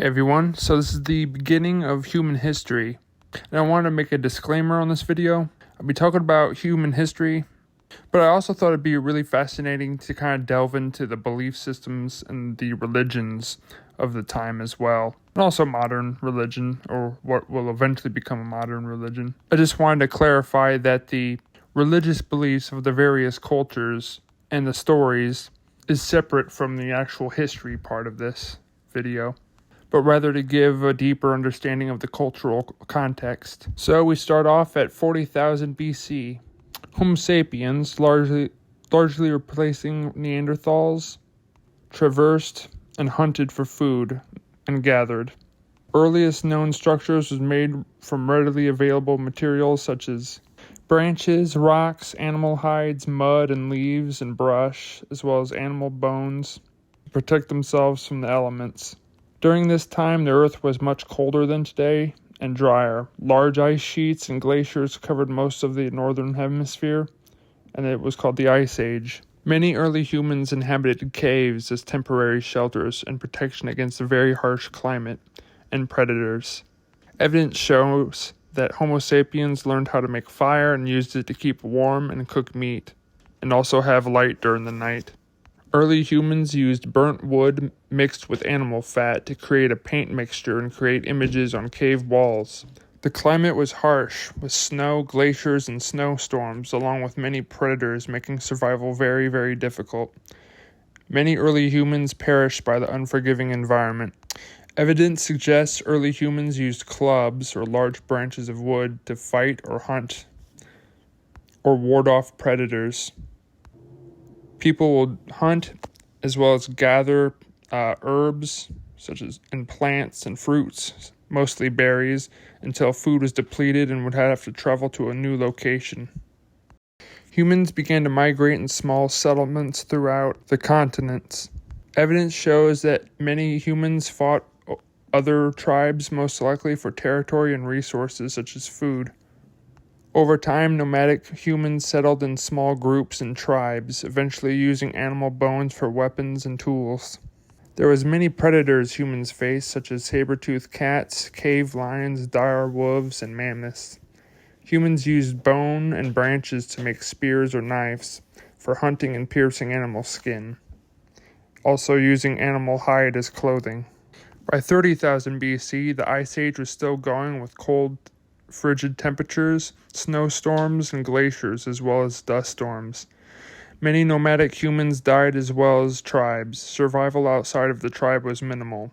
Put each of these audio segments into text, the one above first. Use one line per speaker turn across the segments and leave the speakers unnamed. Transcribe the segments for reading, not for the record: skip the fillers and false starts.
Hey everyone, so this is the beginning of human history, and I want to make a disclaimer on this video. I'll be talking about human history, but I also thought it'd be really fascinating to kind of delve into the belief systems and the religions of the time as well, and also modern religion, or what will eventually become a modern religion. I just wanted to clarify that the religious beliefs of the various cultures and the stories is separate from the actual history part of this video, but rather to give a deeper understanding of the cultural context. So we start off at 40,000 BC. Homo sapiens, largely replacing Neanderthals, traversed and hunted for food and gathered. Earliest known structures was made from readily available materials such as branches, rocks, animal hides, mud and leaves and brush, as well as animal bones to protect themselves from the elements. During this time, the Earth was much colder than today and drier. Large ice sheets and glaciers covered most of the northern hemisphere, and it was called the Ice Age. Many early humans inhabited caves as temporary shelters and protection against a very harsh climate and predators. Evidence shows that Homo sapiens learned how to make fire and used it to keep warm and cook meat, and also have light during the night. Early humans used burnt wood mixed with animal fat to create a paint mixture and create images on cave walls. The climate was harsh, with snow, glaciers, and snowstorms, along with many predators, making survival very, very difficult. Many early humans perished by the unforgiving environment. Evidence suggests early humans used clubs or large branches of wood to fight or hunt or ward off predators. People would hunt as well as gather herbs such as and plants and fruits, mostly berries, until food was depleted and would have to travel to a new location. Humans began to migrate in small settlements throughout the continents. Evidence shows that many humans fought other tribes, most likely for territory and resources such as food. Over time, nomadic humans settled in small groups and tribes, eventually using animal bones for weapons and tools. There was many predators humans faced, such as saber-toothed cats, cave lions, dire wolves, and mammoths. Humans used bone and branches to make spears or knives for hunting and piercing animal skin, also using animal hide as clothing. By 30,000 BC, the Ice Age was still going with cold, frigid temperatures, snowstorms, and glaciers, as well as dust storms. Many nomadic humans died as well as tribes. Survival outside of the tribe was minimal.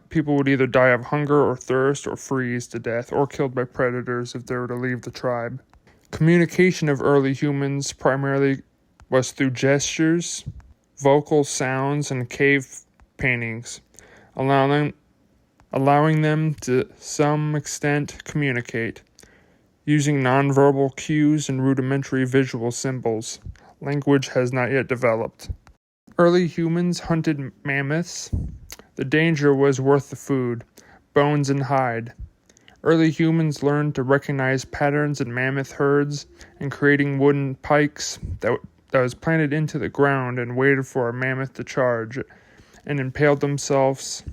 People would either die of hunger or thirst or freeze to death or killed by predators if they were to leave the tribe. Communication of early humans primarily was through gestures, vocal sounds, and cave paintings, allowing them to some extent communicate, using nonverbal cues and rudimentary visual symbols. Language has not yet developed. Early humans hunted mammoths. The danger was worth the food, bones and hide. Early humans learned to recognize patterns in mammoth herds and creating wooden pikes that was planted into the ground and waited for a mammoth to charge and impaled themselves.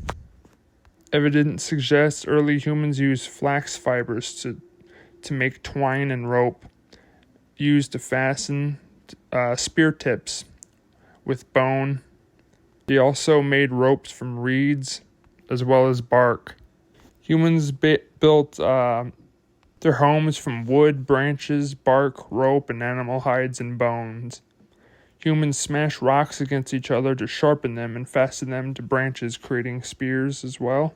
Evidence suggests early humans used flax fibers to make twine and rope, used to fasten spear tips with bone. They also made ropes from reeds as well as bark. Humans built their homes from wood, branches, bark, rope, and animal hides and bones. Humans smashed rocks against each other to sharpen them and fasten them to branches, creating spears as well.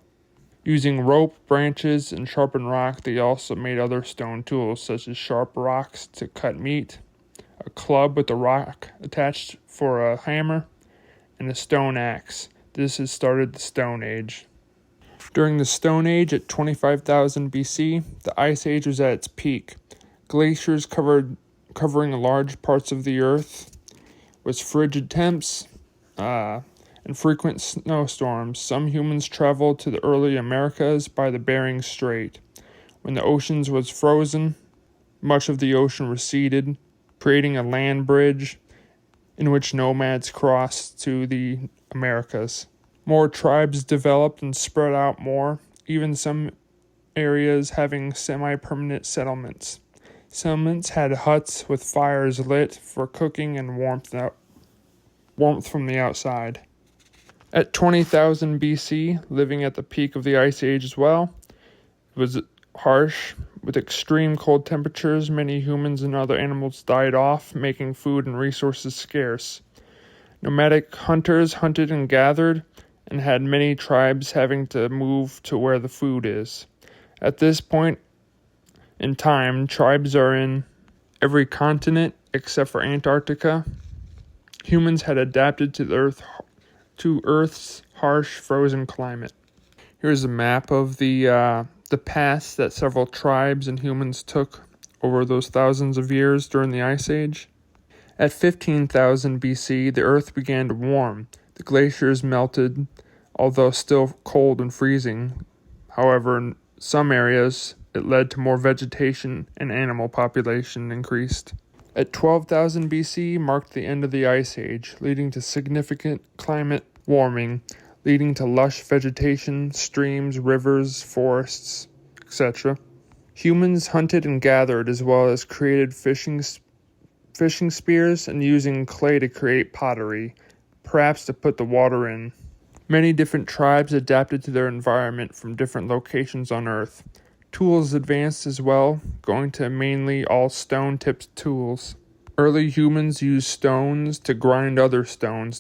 Using rope, branches, and sharpened rock, they also made other stone tools, such as sharp rocks to cut meat, a club with a rock attached for a hammer, and a stone axe. This has started the Stone Age. During the Stone Age at 25,000 BC, the Ice Age was at its peak. Glaciers covering large parts of the earth, with frigid temps, and frequent snowstorms. Some humans traveled to the early Americas by the Bering Strait. When the oceans was frozen, much of the ocean receded, creating a land bridge in which nomads crossed to the Americas. More tribes developed and spread out more, even some areas having semi-permanent settlements. Settlements had huts with fires lit for cooking and warmth from the outside. At 20,000 BC, living at the peak of the Ice Age as well, it was harsh. With extreme cold temperatures, many humans and other animals died off, making food and resources scarce. Nomadic hunters hunted and gathered, and had many tribes having to move to where the food is. At this point in time, tribes are in every continent except for Antarctica. Humans had adapted to Earth's harsh, frozen climate. Here's a map of the paths that several tribes and humans took over those thousands of years during the Ice Age. At 15,000 BC, the Earth began to warm. The glaciers melted, although still cold and freezing. However, in some areas, it led to more vegetation and animal population increased. At 12,000 BC marked the end of the Ice Age, leading to significant climate warming, leading to lush vegetation, streams, rivers, forests, etc. Humans hunted and gathered, as well as created fishing spears and using clay to create pottery, perhaps to put the water in. Many different tribes adapted to their environment from different locations on Earth. Tools advanced as well, going to mainly all stone-tipped tools. Early humans used stones to grind other stones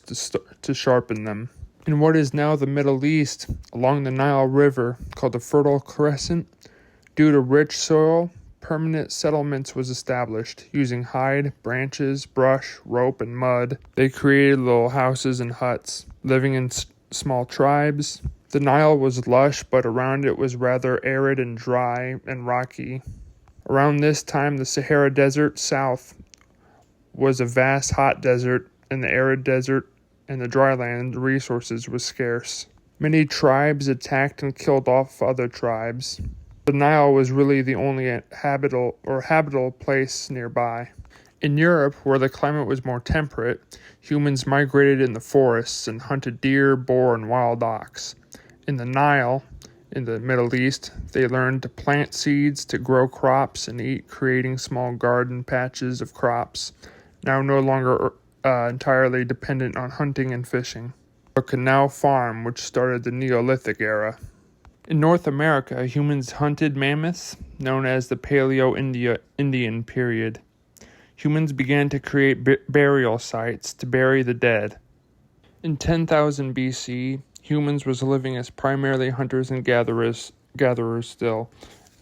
to sharpen them. In what is now the Middle East, along the Nile River, called the Fertile Crescent, due to rich soil, permanent settlements was established. Using hide, branches, brush, rope, and mud, they created little houses and huts, living in small tribes. The Nile was lush, but around it was rather arid and dry and rocky. Around this time, the Sahara Desert south was a vast hot desert, and the arid desert and the dry land resources was scarce. Many tribes attacked and killed off other tribes. The Nile was really the only habitable place nearby. In Europe, where the climate was more temperate, humans migrated in the forests and hunted deer, boar, and wild ox. In the Nile, in the Middle East, they learned to plant seeds, to grow crops, and eat, creating small garden patches of crops, now no longer entirely dependent on hunting and fishing. But could now farm, which started the Neolithic era. In North America, humans hunted mammoths, known as the Paleo-Indian period. Humans began to create burial sites to bury the dead. In 10,000 BC, humans was living as primarily hunters and gatherers still,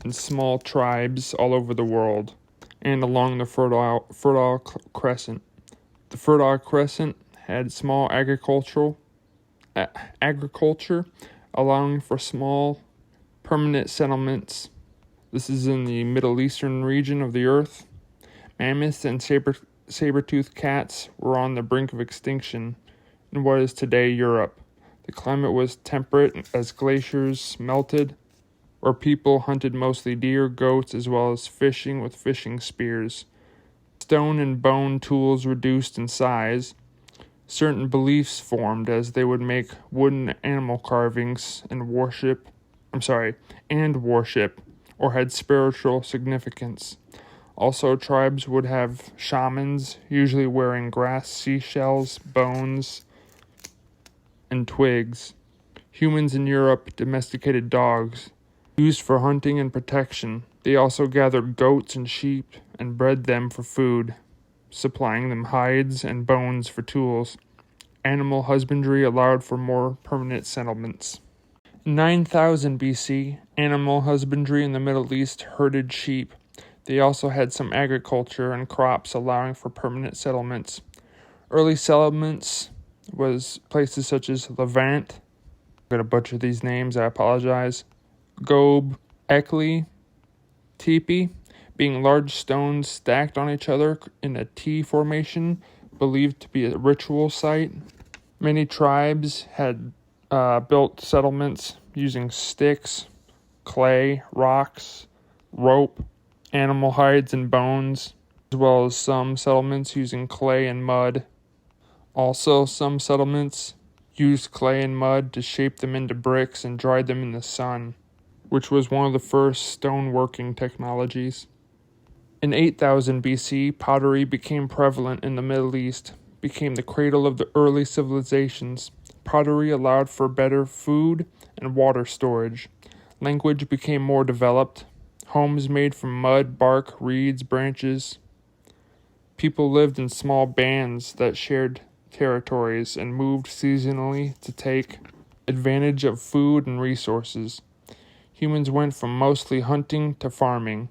in small tribes all over the world, and along the Fertile Crescent. The Fertile Crescent had small agriculture, allowing for small permanent settlements. This is in the Middle Eastern region of the Earth. Mammoths and saber-toothed cats were on the brink of extinction in what is today Europe. The climate was temperate as glaciers melted, where people hunted mostly deer, goats, as well as fishing with fishing spears. Stone and bone tools reduced in size. Certain beliefs formed as they would make wooden animal carvings and worship, or had spiritual significance. Also, tribes would have shamans, usually wearing grass, seashells, bones, and twigs. Humans in Europe domesticated dogs, used for hunting and protection. They also gathered goats and sheep and bred them for food, supplying them hides and bones for tools. Animal husbandry allowed for more permanent settlements. In 9000 BC, animal husbandry in the Middle East herded sheep. They also had some agriculture and crops, allowing for permanent settlements. Early settlements was places such as Levant. I'm going to butcher these names, I apologize. Gob, Ekli, Tepe, being large stones stacked on each other in a T formation, believed to be a ritual site. Many tribes had built settlements using sticks, clay, rocks, rope, animal hides and bones, as well as some settlements using clay and mud. Also, some settlements used clay and mud to shape them into bricks and dried them in the sun, which was one of the first stoneworking technologies. In 8000 BC, pottery became prevalent in the Middle East, became the cradle of the early civilizations. Pottery allowed for better food and water storage. Language became more developed. Homes made from mud, bark, reeds, branches. People lived in small bands that shared territories and moved seasonally to take advantage of food and resources. Humans went from mostly hunting to farming.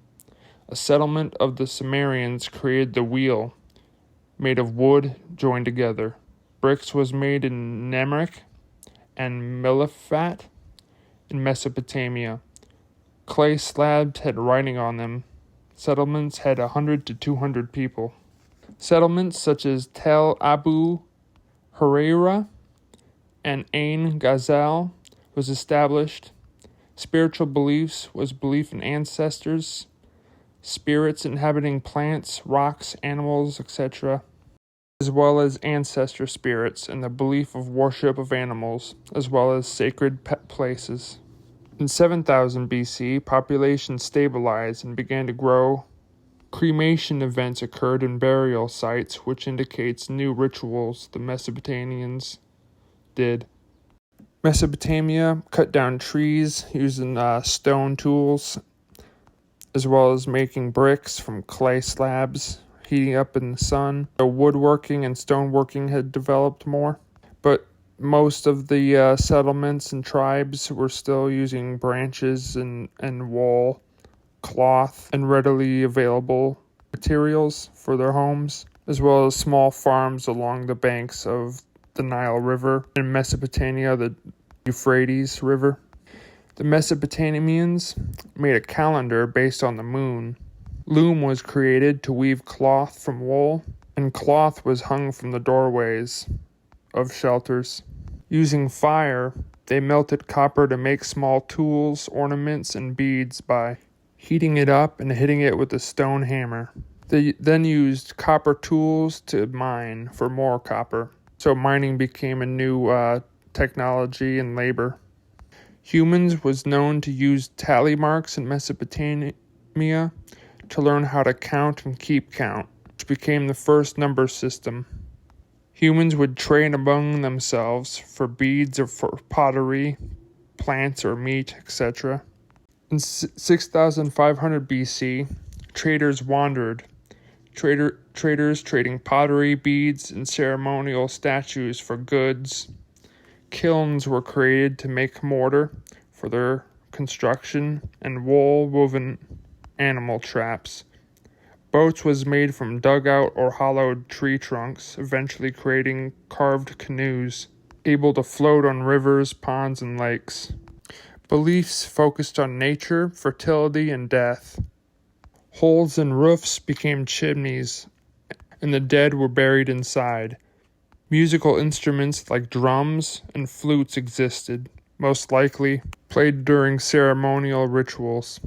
A settlement of the Sumerians created the wheel, made of wood joined together. Bricks was made in Nemrek and Milafat in Mesopotamia. Clay slabs had writing on them. Settlements had 100 to 200 people. Settlements such as Tel Abu Huraira and Ain Ghazal was established. Spiritual beliefs was belief in ancestors, spirits inhabiting plants, rocks, animals, etc., as well as ancestor spirits and the belief of worship of animals, as well as sacred places. In 7000 BC, population stabilized and began to grow. Cremation events occurred in burial sites, which indicates new rituals the Mesopotamians did. Mesopotamia cut down trees using stone tools, as well as making bricks from clay slabs, heating up in the sun. The woodworking and stoneworking had developed more, but most of the settlements and tribes were still using branches and wool, cloth, and readily available materials for their homes, as well as small farms along the banks of the Nile River. In Mesopotamia, the Euphrates River. The Mesopotamians made a calendar based on the moon. Loom was created to weave cloth from wool, and cloth was hung from the doorways of shelters. Using fire, they melted copper to make small tools, ornaments, and beads by heating it up and hitting it with a stone hammer. They then used copper tools to mine for more copper. So mining became a new technology and labor. Humans was known to use tally marks in Mesopotamia to learn how to count and keep count, which became the first number system. Humans would trade among themselves for beads or for pottery, plants or meat, etc. In 6500 BC, traders wandered. Traders trading pottery, beads, and ceremonial statues for goods. Kilns were created to make mortar for their construction and wool-woven animal traps. Boats was made from dug-out or hollowed tree trunks, eventually creating carved canoes, able to float on rivers, ponds, and lakes. Beliefs focused on nature, fertility, and death. Holes in roofs became chimneys, and the dead were buried inside. Musical instruments like drums and flutes existed, most likely played during ceremonial rituals.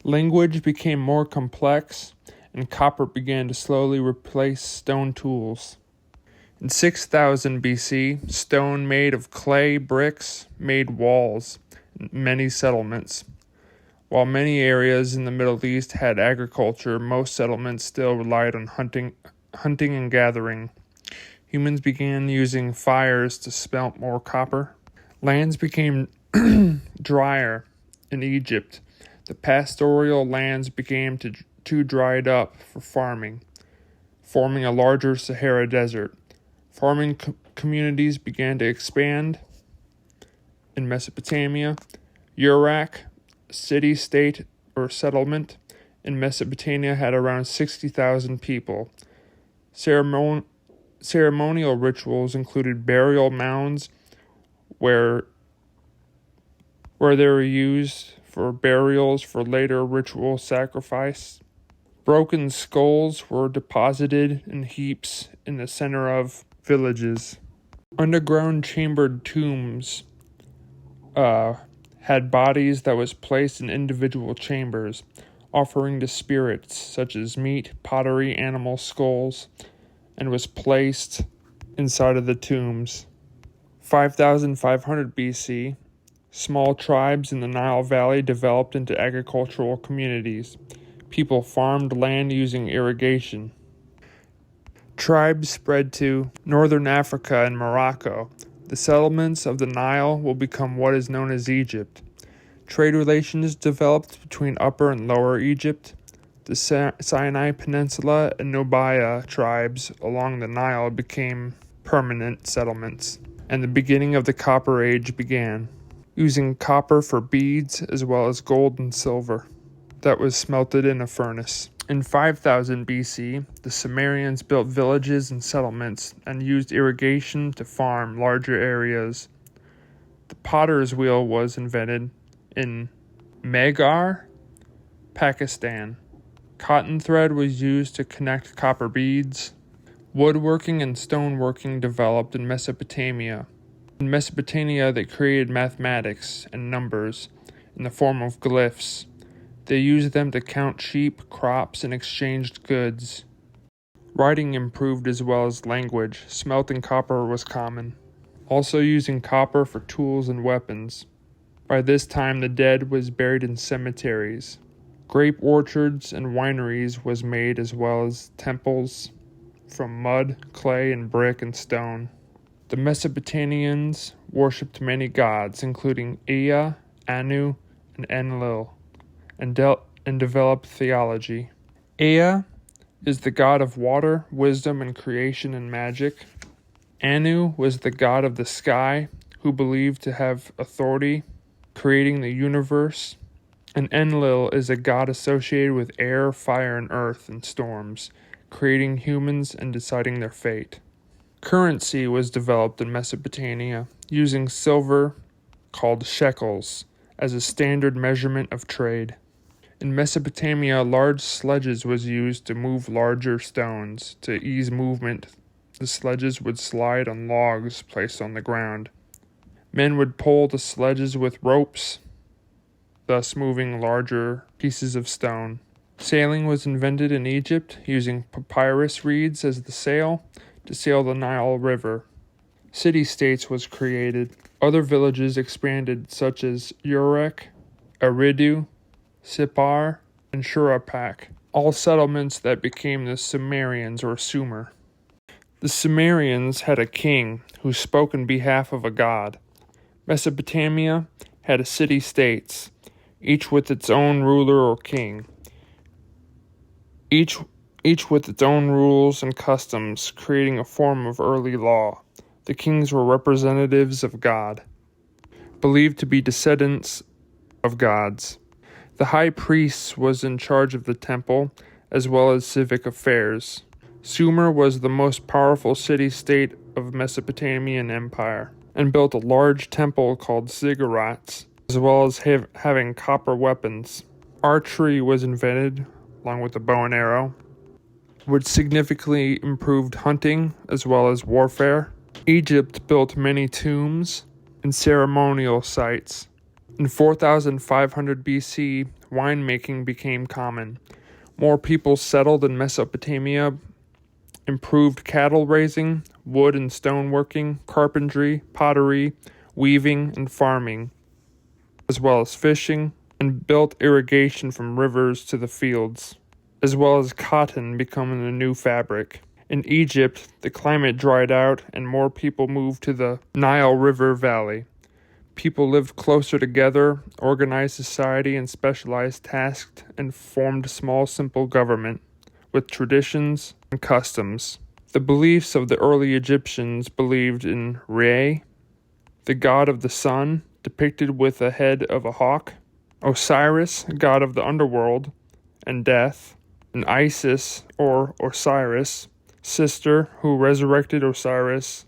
Language became more complex, and copper began to slowly replace stone tools. In 6000 BC, stone made of clay bricks made walls in many settlements. While many areas in the Middle East had agriculture, most settlements still relied on hunting and gathering. Humans began using fires to smelt more copper. Lands became drier in Egypt. The pastoral lands became too dried up for farming, forming a larger Sahara Desert. Farming communities began to expand in Mesopotamia. Uruk, a city-state or settlement in Mesopotamia, had around 60,000 people. Ceremonial rituals included burial mounds where they were used for burials for later ritual sacrifice. Broken skulls were deposited in heaps in the center of villages. Underground chambered tombs had bodies that was placed in individual chambers, offering to spirits such as meat, pottery, animal skulls, and was placed inside of the tombs. 5,500 BC, small tribes in the Nile Valley developed into agricultural communities. People farmed land using irrigation. Tribes spread to northern Africa and Morocco. The settlements of the Nile will become what is known as Egypt. Trade relations developed between Upper and Lower Egypt. The Sinai Peninsula and Nubia tribes along the Nile became permanent settlements, and the beginning of the Copper Age began, using copper for beads as well as gold and silver that was smelted in a furnace. In 5000 BC, the Sumerians built villages and settlements and used irrigation to farm larger areas. The potter's wheel was invented in Meghar, Pakistan. Cotton thread was used to connect copper beads. Woodworking and stoneworking developed in Mesopotamia. In Mesopotamia, they created mathematics and numbers in the form of glyphs. They used them to count sheep, crops, and exchanged goods. Writing improved as well as language. Smelting copper was common, also using copper for tools and weapons. By this time, the dead was buried in cemeteries. Grape orchards and wineries was made, as well as temples from mud, clay, and brick and stone. The Mesopotamians worshipped many gods, including Ea, Anu, and Enlil, and developed theology. Ea is the god of water, wisdom, and creation and magic. Anu was the god of the sky, who believed to have authority, creating the universe. And Enlil is a god associated with air, fire, and earth, and storms, creating humans and deciding their fate. Currency was developed in Mesopotamia, using silver, called shekels, as a standard measurement of trade. In Mesopotamia, large sledges was used to move larger stones. To ease movement, the sledges would slide on logs placed on the ground. Men would pull the sledges with ropes, thus moving larger pieces of stone. Sailing was invented in Egypt, using papyrus reeds as the sail to sail the Nile River. City-states was created. Other villages expanded, such as Uruk, Eridu, Sippar, and Shuruppak, all settlements that became the Sumerians or Sumer. The Sumerians had a king who spoke in behalf of a god. Mesopotamia had city-states, each with its own ruler or king, each with its own rules and customs, creating a form of early law. The kings were representatives of God, believed to be descendants of gods. The high priest was in charge of the temple, as well as civic affairs. Sumer was the most powerful city-state of Mesopotamian Empire, and built a large temple called ziggurats, as well as having copper weapons. Archery was invented, along with the bow and arrow, which significantly improved hunting as well as warfare. Egypt built many tombs and ceremonial sites. In 4500 BC, winemaking became common. More people settled in Mesopotamia, improved cattle raising, wood and stoneworking, carpentry, pottery, weaving, and farming, as well as fishing, and built irrigation from rivers to the fields, as well as cotton becoming the new fabric. In Egypt, the climate dried out and more people moved to the Nile River Valley. People lived closer together, organized society and specialized tasks, and formed small, simple government with traditions and customs. The beliefs of the early Egyptians believed in Re, the god of the sun, depicted with the head of a hawk, Osiris, god of the underworld and death, and Isis, or Osiris, sister who resurrected Osiris,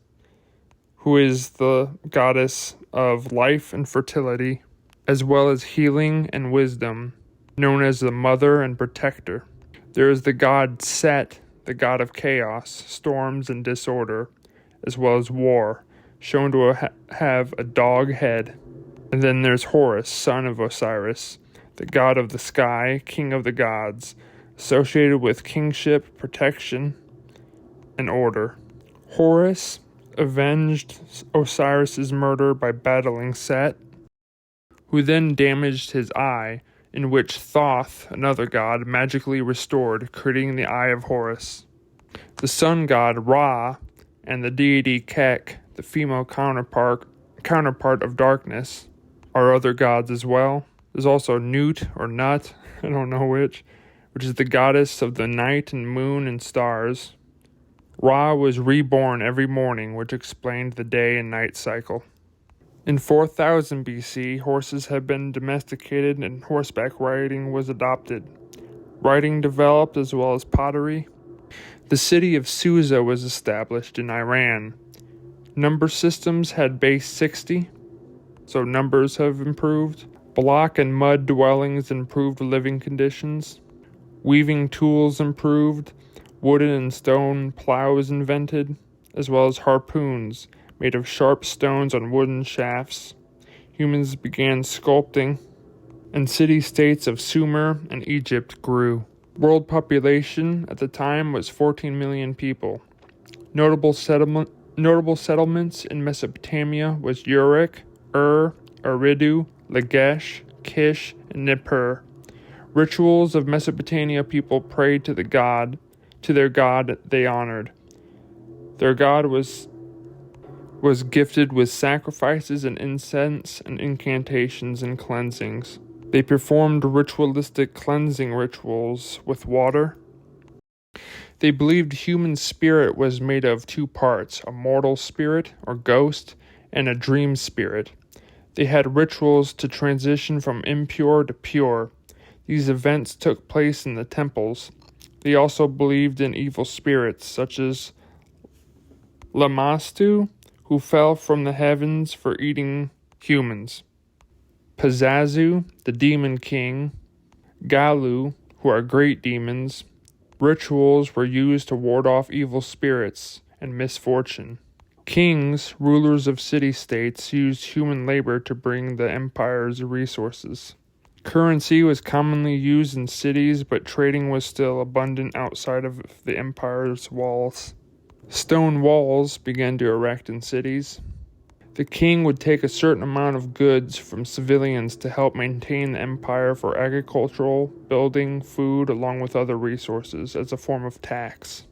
who is the goddess of life and fertility, as well as healing and wisdom, known as the mother and protector. There is the god Set, the god of chaos, storms, and disorder, as well as war, shown to have a dog head. And then there's Horus, son of Osiris, the god of the sky, king of the gods, associated with kingship, protection, and order. Horus avenged Osiris's murder by battling Set, who then damaged his eye, in which Thoth, another god, magically restored, creating the Eye of Horus. The sun god Ra and the deity Kek, the female counterpart of darkness, are other gods as well. There's also Nut or Nut, I don't know which is the goddess of the night and moon and stars. Ra was reborn every morning, which explained the day and night cycle. In 4000 BC, horses had been domesticated and horseback riding was adopted. Writing developed as well as pottery. The city of Susa was established in Iran. Number systems had base 60, so numbers have improved. Block and mud dwellings improved living conditions. Weaving tools improved. Wooden and stone plows invented, as well as harpoons made of sharp stones on wooden shafts. Humans began sculpting, and city-states of Sumer and Egypt grew. World population at the time was 14 million people. Notable settlements in Mesopotamia was Uruk, Eridu, Lagash, Kish, and Nippur. Rituals of Mesopotamia people prayed to their god they honored. Their god was gifted with sacrifices and incense and incantations and cleansings. They performed ritualistic cleansing rituals with water. They believed human spirit was made of two parts, a mortal spirit or ghost and a dream spirit. They had rituals to transition from impure to pure. These events took place in the temples. They also believed in evil spirits such as Lamashtu, who fell from the heavens for eating humans, Pazuzu, the demon king, Galu, who are great demons. Rituals were used to ward off evil spirits and misfortune. Kings, rulers of city-states, used human labor to bring the empire's resources. Currency was commonly used in cities, but trading was still abundant outside of the empire's walls. Stone walls began to erect in cities. The king would take a certain amount of goods from civilians to help maintain the empire for agricultural, building, food, along with other resources as a form of tax.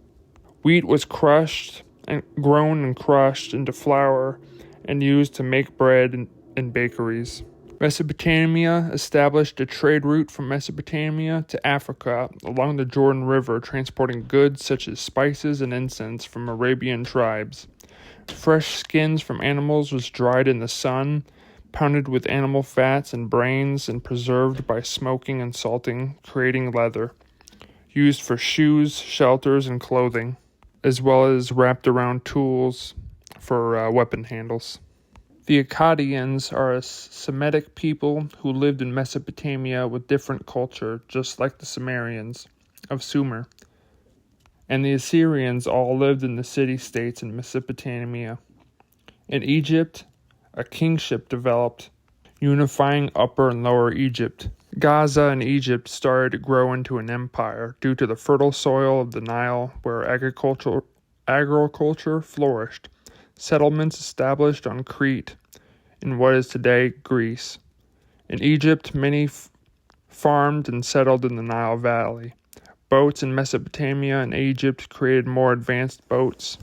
Wheat was grown and crushed into flour and used to make bread in bakeries. Mesopotamia established a trade route from Mesopotamia to Africa along the Jordan River, transporting goods such as spices and incense from Arabian tribes. Fresh skins from animals was dried in the sun, pounded with animal fats and brains, and preserved by smoking and salting, creating leather, used for shoes, shelters, and clothing, as well as wrapped around tools for weapon handles. The Akkadians are a Semitic people who lived in Mesopotamia with different culture, just like the Sumerians of Sumer. And the Assyrians all lived in the city-states in Mesopotamia. In Egypt, a kingship developed, unifying Upper and Lower Egypt. Gaza and Egypt started to grow into an empire due to the fertile soil of the Nile, where agriculture flourished. Settlements established on Crete, in what is today Greece. In Egypt, many farmed and settled in the Nile Valley. Boats in Mesopotamia and Egypt created more advanced boats,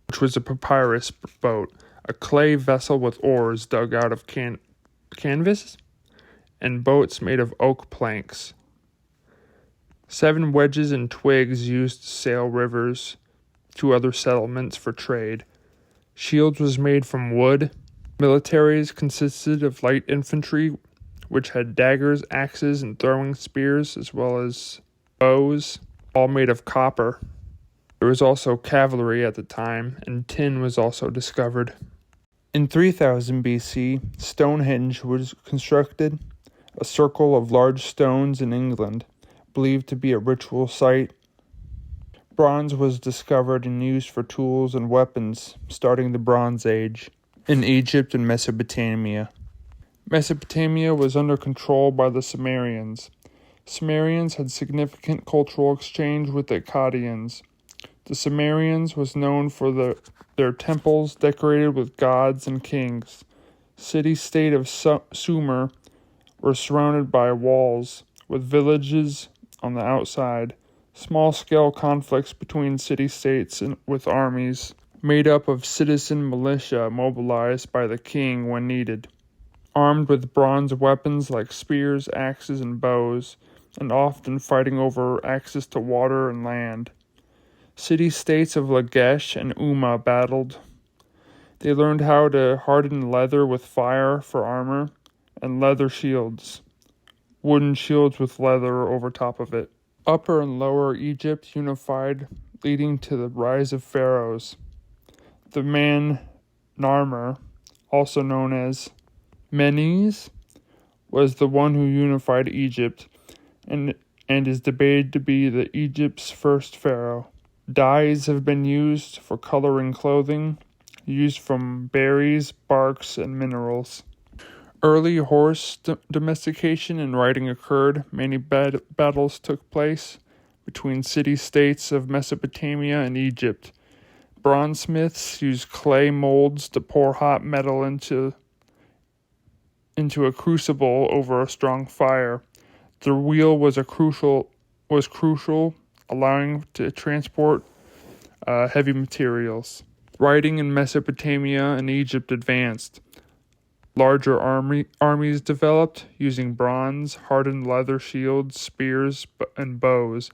which was a papyrus boat, a clay vessel with oars dug out of canvas, and boats made of oak planks. 7 wedges and twigs used to sail rivers to other settlements for trade. Shields was made from wood. Militaries consisted of light infantry, which had daggers, axes, and throwing spears, as well as bows, all made of copper. There was also cavalry at the time, and tin was also discovered. In 3000 BC, Stonehenge was constructed, a circle of large stones in England, believed to be a ritual site. Bronze was discovered and used for tools and weapons, starting the Bronze Age. In Egypt and Mesopotamia. Mesopotamia was under control by the Sumerians. Sumerians had significant cultural exchange with the Akkadians. The Sumerians was known for their temples decorated with gods and kings. City-state of Sumer were surrounded by walls, with villages on the outside. Small-scale conflicts between city-states and with armies, made up of citizen militia mobilized by the king when needed. Armed with bronze weapons like spears, axes, and bows, and often fighting over access to water and land. City-states of Lagash and Umma battled. They learned how to harden leather with fire for armor, and leather shields, wooden shields with leather over top of it. Upper and Lower Egypt unified, leading to the rise of pharaohs. The man Narmer, also known as Menes, was the one who unified Egypt, and is debated to be the Egypt's first pharaoh. Dyes have been used for coloring clothing, used from berries, barks, and minerals. Early horse domestication and riding occurred. Many battles took place between city-states of Mesopotamia and Egypt. Bronzesmiths used clay molds to pour hot metal into a crucible over a strong fire. The wheel was crucial, allowing to transport heavy materials. Riding in Mesopotamia and Egypt advanced. Larger armies developed, using bronze, hardened leather shields, spears, and bows.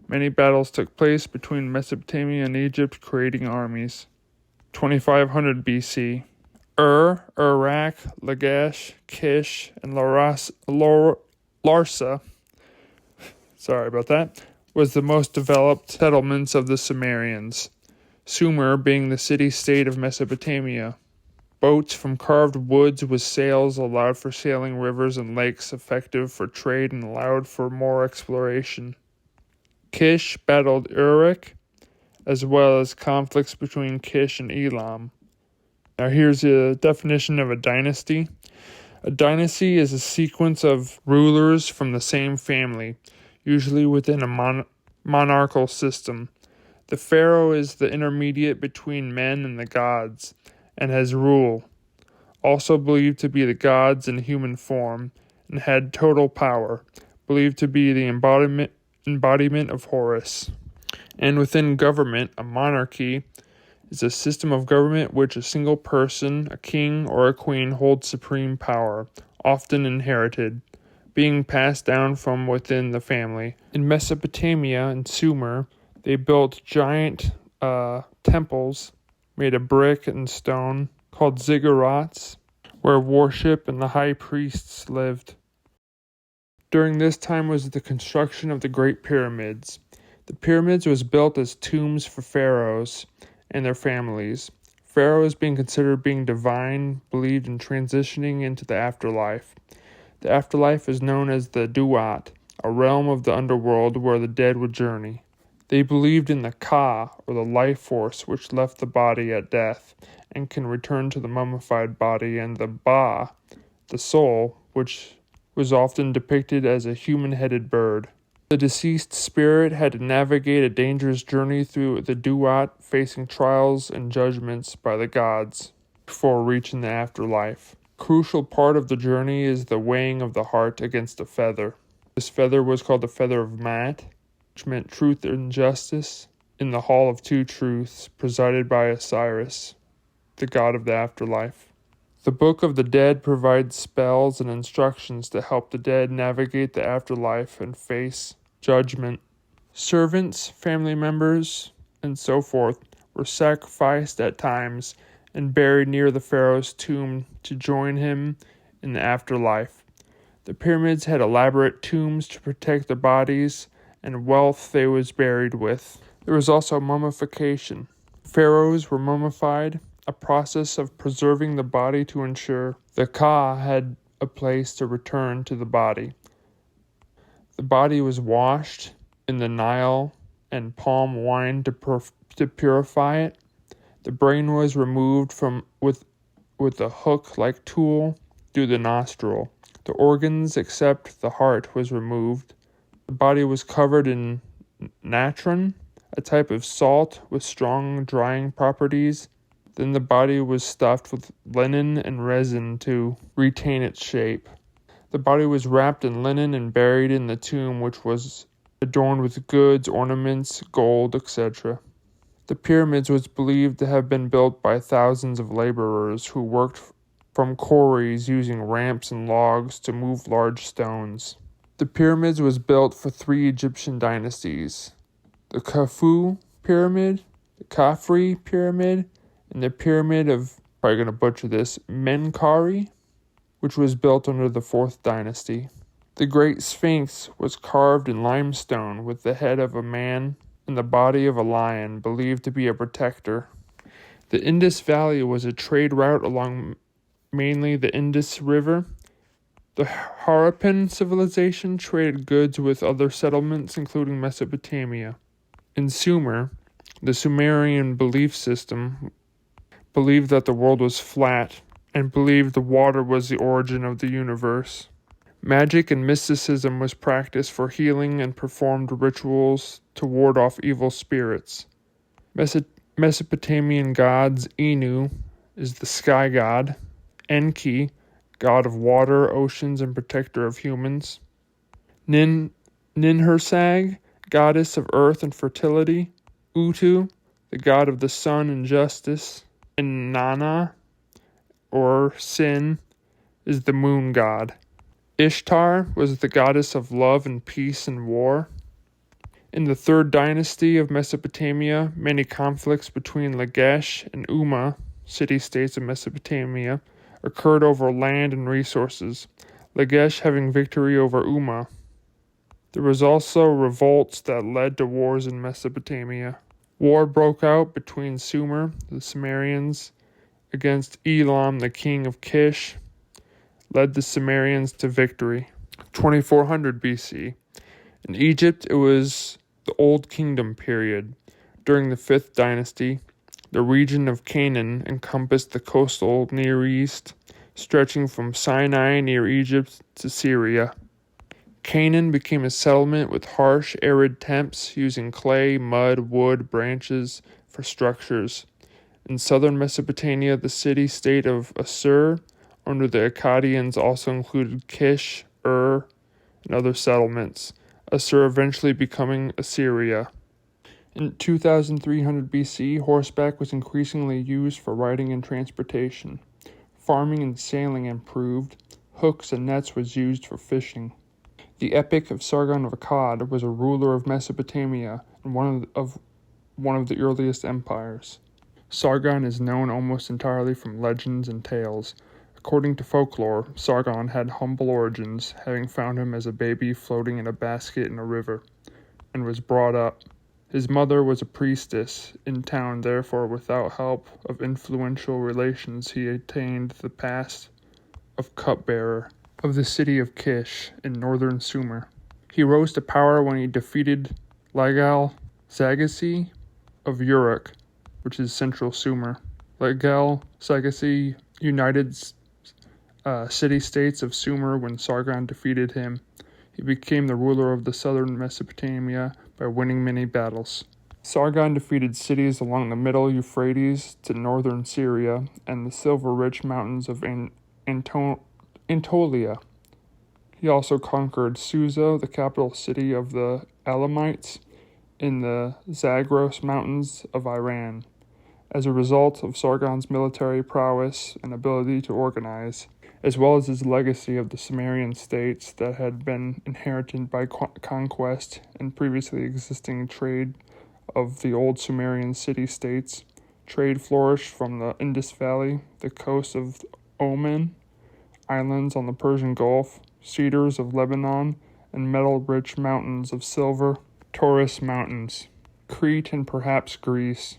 Many battles took place between Mesopotamia and Egypt, creating armies. 2500 BC. Uruk, Lagash, Kish, and Larsa, sorry about that, was the most developed settlements of the Sumerians, Sumer being the city-state of Mesopotamia. Boats from carved woods with sails allowed for sailing rivers and lakes, effective for trade and allowed for more exploration. Kish battled Uruk, as well as conflicts between Kish and Elam. Now here's a definition of a dynasty. A dynasty is a sequence of rulers from the same family, usually within a monarchical system. The pharaoh is the intermediate between men and the gods, and has rule, also believed to be the gods in human form, and had total power, believed to be the embodiment of Horus. And within government, a monarchy is a system of government which a single person, a king or a queen, holds supreme power, often inherited, being passed down from within the family. In Mesopotamia and Sumer, they built giant temples made of brick and stone, called ziggurats, where worship and the high priests lived. During this time was the construction of the Great Pyramids. The pyramids was built as tombs for pharaohs and their families. Pharaohs being considered being divine, believed in transitioning into the afterlife. The afterlife is known as the Duat, a realm of the underworld where the dead would journey. They believed in the Ka, or the life force, which left the body at death and can return to the mummified body, and the Ba, the soul, which was often depicted as a human-headed bird. The deceased spirit had to navigate a dangerous journey through the Duat, facing trials and judgments by the gods before reaching the afterlife. Crucial part of the journey is the weighing of the heart against a feather. This feather was called the feather of Mat, which meant truth and justice, in the Hall of Two Truths, presided by Osiris, the god of the afterlife. The Book of the Dead provides spells and instructions to help the dead navigate the afterlife and face judgment. Servants, family members, and so forth were sacrificed at times and buried near the pharaoh's tomb to join him in the afterlife. The pyramids had elaborate tombs to protect their bodies and wealth they was buried with. There was also mummification. Pharaohs were mummified, a process of preserving the body to ensure the Ka had a place to return to the body. The body was washed in the Nile and palm wine to purify it. The brain was removed with a hook-like tool through the nostril. The organs, except the heart, was removed. The body was covered in natron, a type of salt with strong drying properties. Then the body was stuffed with linen and resin to retain its shape. The body was wrapped in linen and buried in the tomb, which was adorned with goods, ornaments, gold, etc. The pyramids was believed to have been built by thousands of laborers who worked from quarries using ramps and logs to move large stones. The pyramids was built for 3 Egyptian dynasties: the Khufu pyramid, the Khafre pyramid, and the pyramid of, probably going to butcher this, Menkaure, which was built under the 4th dynasty. The Great Sphinx was carved in limestone with the head of a man and the body of a lion, believed to be a protector. The Indus Valley was a trade route along mainly the Indus River. The Harappan civilization traded goods with other settlements, including Mesopotamia. In Sumer, the Sumerian belief system believed that the world was flat and believed the water was the origin of the universe. Magic and mysticism was practiced for healing and performed rituals to ward off evil spirits. Mesopotamian gods: Enu is the sky god, Enki, god of water, oceans, and protector of humans, Ninhursag, goddess of earth and fertility, Utu, the god of the sun and justice, and Nana, or Sin, is the moon god. Ishtar was the goddess of love and peace and war. In the 3rd dynasty of Mesopotamia, many conflicts between Lagash and Umma, city-states of Mesopotamia, occurred over land and resources, Lagash having victory over Umma. There was also revolts that led to wars in Mesopotamia. War broke out between Sumer, the Sumerians, against Elam, the king of Kish, led the Sumerians to victory. 2400 BC. In Egypt, it was the Old Kingdom period. During the 5th dynasty, the region of Canaan encompassed the coastal Near East, stretching from Sinai near Egypt to Syria. Canaan became a settlement with harsh, arid temps using clay, mud, wood, branches for structures. In southern Mesopotamia, the city-state of Assur, under the Akkadians, also included Kish, Ur, and other settlements, Assur eventually becoming Assyria. In 2300 BC, horseback was increasingly used for riding and transportation. Farming and sailing improved. Hooks and nets was used for fishing. The epic of Sargon of Akkad was a ruler of Mesopotamia and one of the earliest empires. Sargon is known almost entirely from legends and tales. According to folklore, Sargon had humble origins, having found him as a baby floating in a basket in a river, and was brought up. His mother was a priestess in town, therefore without help of influential relations he attained the pass of cupbearer of the city of Kish in northern Sumer. He rose to power when he defeated Lagal Sagassi of Uruk, which is central Sumer. Lagal Sagassi united city-states of Sumer when Sargon defeated him. He became the ruler of the southern Mesopotamia by winning many battles. Sargon defeated cities along the middle Euphrates to northern Syria and the silver-rich mountains of Anatolia. He also conquered Susa, the capital city of the Elamites, in the Zagros Mountains of Iran. As a result of Sargon's military prowess and ability to organize, as well as his legacy of the Sumerian states that had been inherited by conquest and previously existing trade of the old Sumerian city-states, trade flourished from the Indus Valley, the coast of Oman, islands on the Persian Gulf, cedars of Lebanon, and metal-rich mountains of silver, Taurus Mountains, Crete, and perhaps Greece.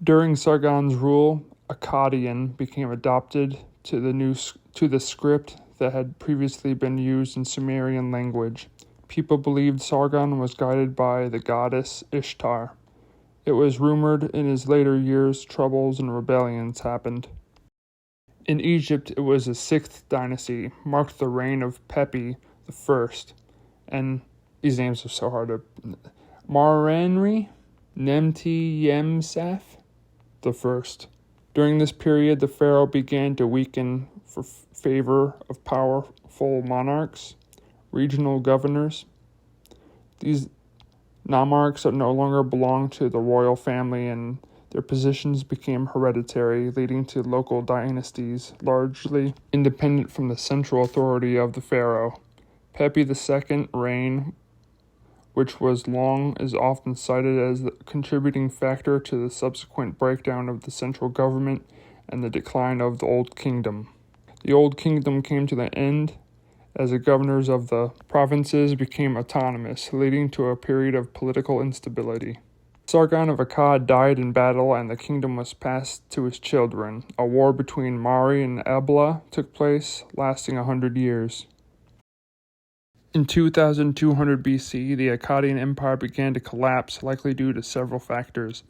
During Sargon's rule, Akkadian became adopted to the script that had previously been used in Sumerian language. People believed Sargon was guided by the goddess Ishtar. It was rumored in his later years troubles and rebellions happened. In Egypt, it was the 6th dynasty, marked the reign of Pepi I, and these names are so hard to... Marenri, Nemti the First. During this period, the pharaoh began to weaken for favor of powerful monarchs, regional governors. These nomarchs no longer belonged to the royal family, and their positions became hereditary, leading to local dynasties largely independent from the central authority of the pharaoh. Pepi II's reign, which was long, is often cited as the contributing factor to the subsequent breakdown of the central government and the decline of the Old Kingdom. The Old Kingdom came to the end as the governors of the provinces became autonomous, leading to a period of political instability. Sargon of Akkad died in battle, and the kingdom was passed to his children. A war between Mari and Ebla took place, lasting 100 years. In 2200 BC, the Akkadian Empire began to collapse, likely due to several factors,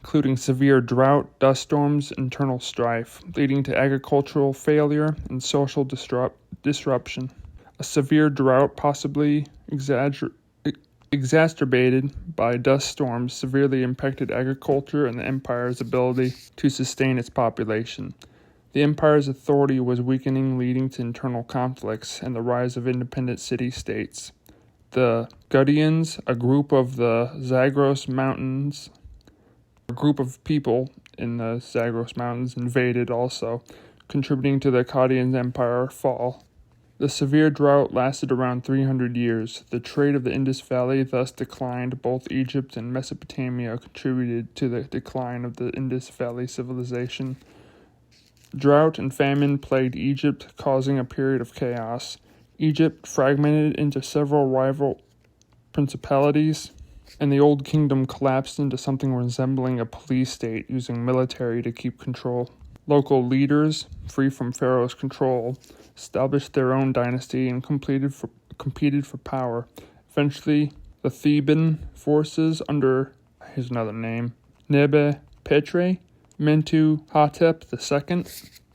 including severe drought, dust storms, internal strife, leading to agricultural failure and social disruption. A severe drought, possibly exacerbated by dust storms, severely impacted agriculture and the empire's ability to sustain its population. The empire's authority was weakening, leading to internal conflicts and the rise of independent city-states. The Gutians, a group of the Zagros Mountains, a group of people in the Zagros Mountains invaded also, contributing to the Akkadian Empire fall. The severe drought lasted around 300 years. The trade of the Indus Valley thus declined. Both Egypt and Mesopotamia contributed to the decline of the Indus Valley civilization. Drought and famine plagued Egypt, causing a period of chaos. Egypt fragmented into several rival principalities, and the Old Kingdom collapsed into something resembling a police state, using military to keep control. Local leaders, free from Pharaoh's control, established their own dynasty and competed for power. Eventually, the Theban forces under, here's another name, Nebuchadnezzar Mentuhotep II,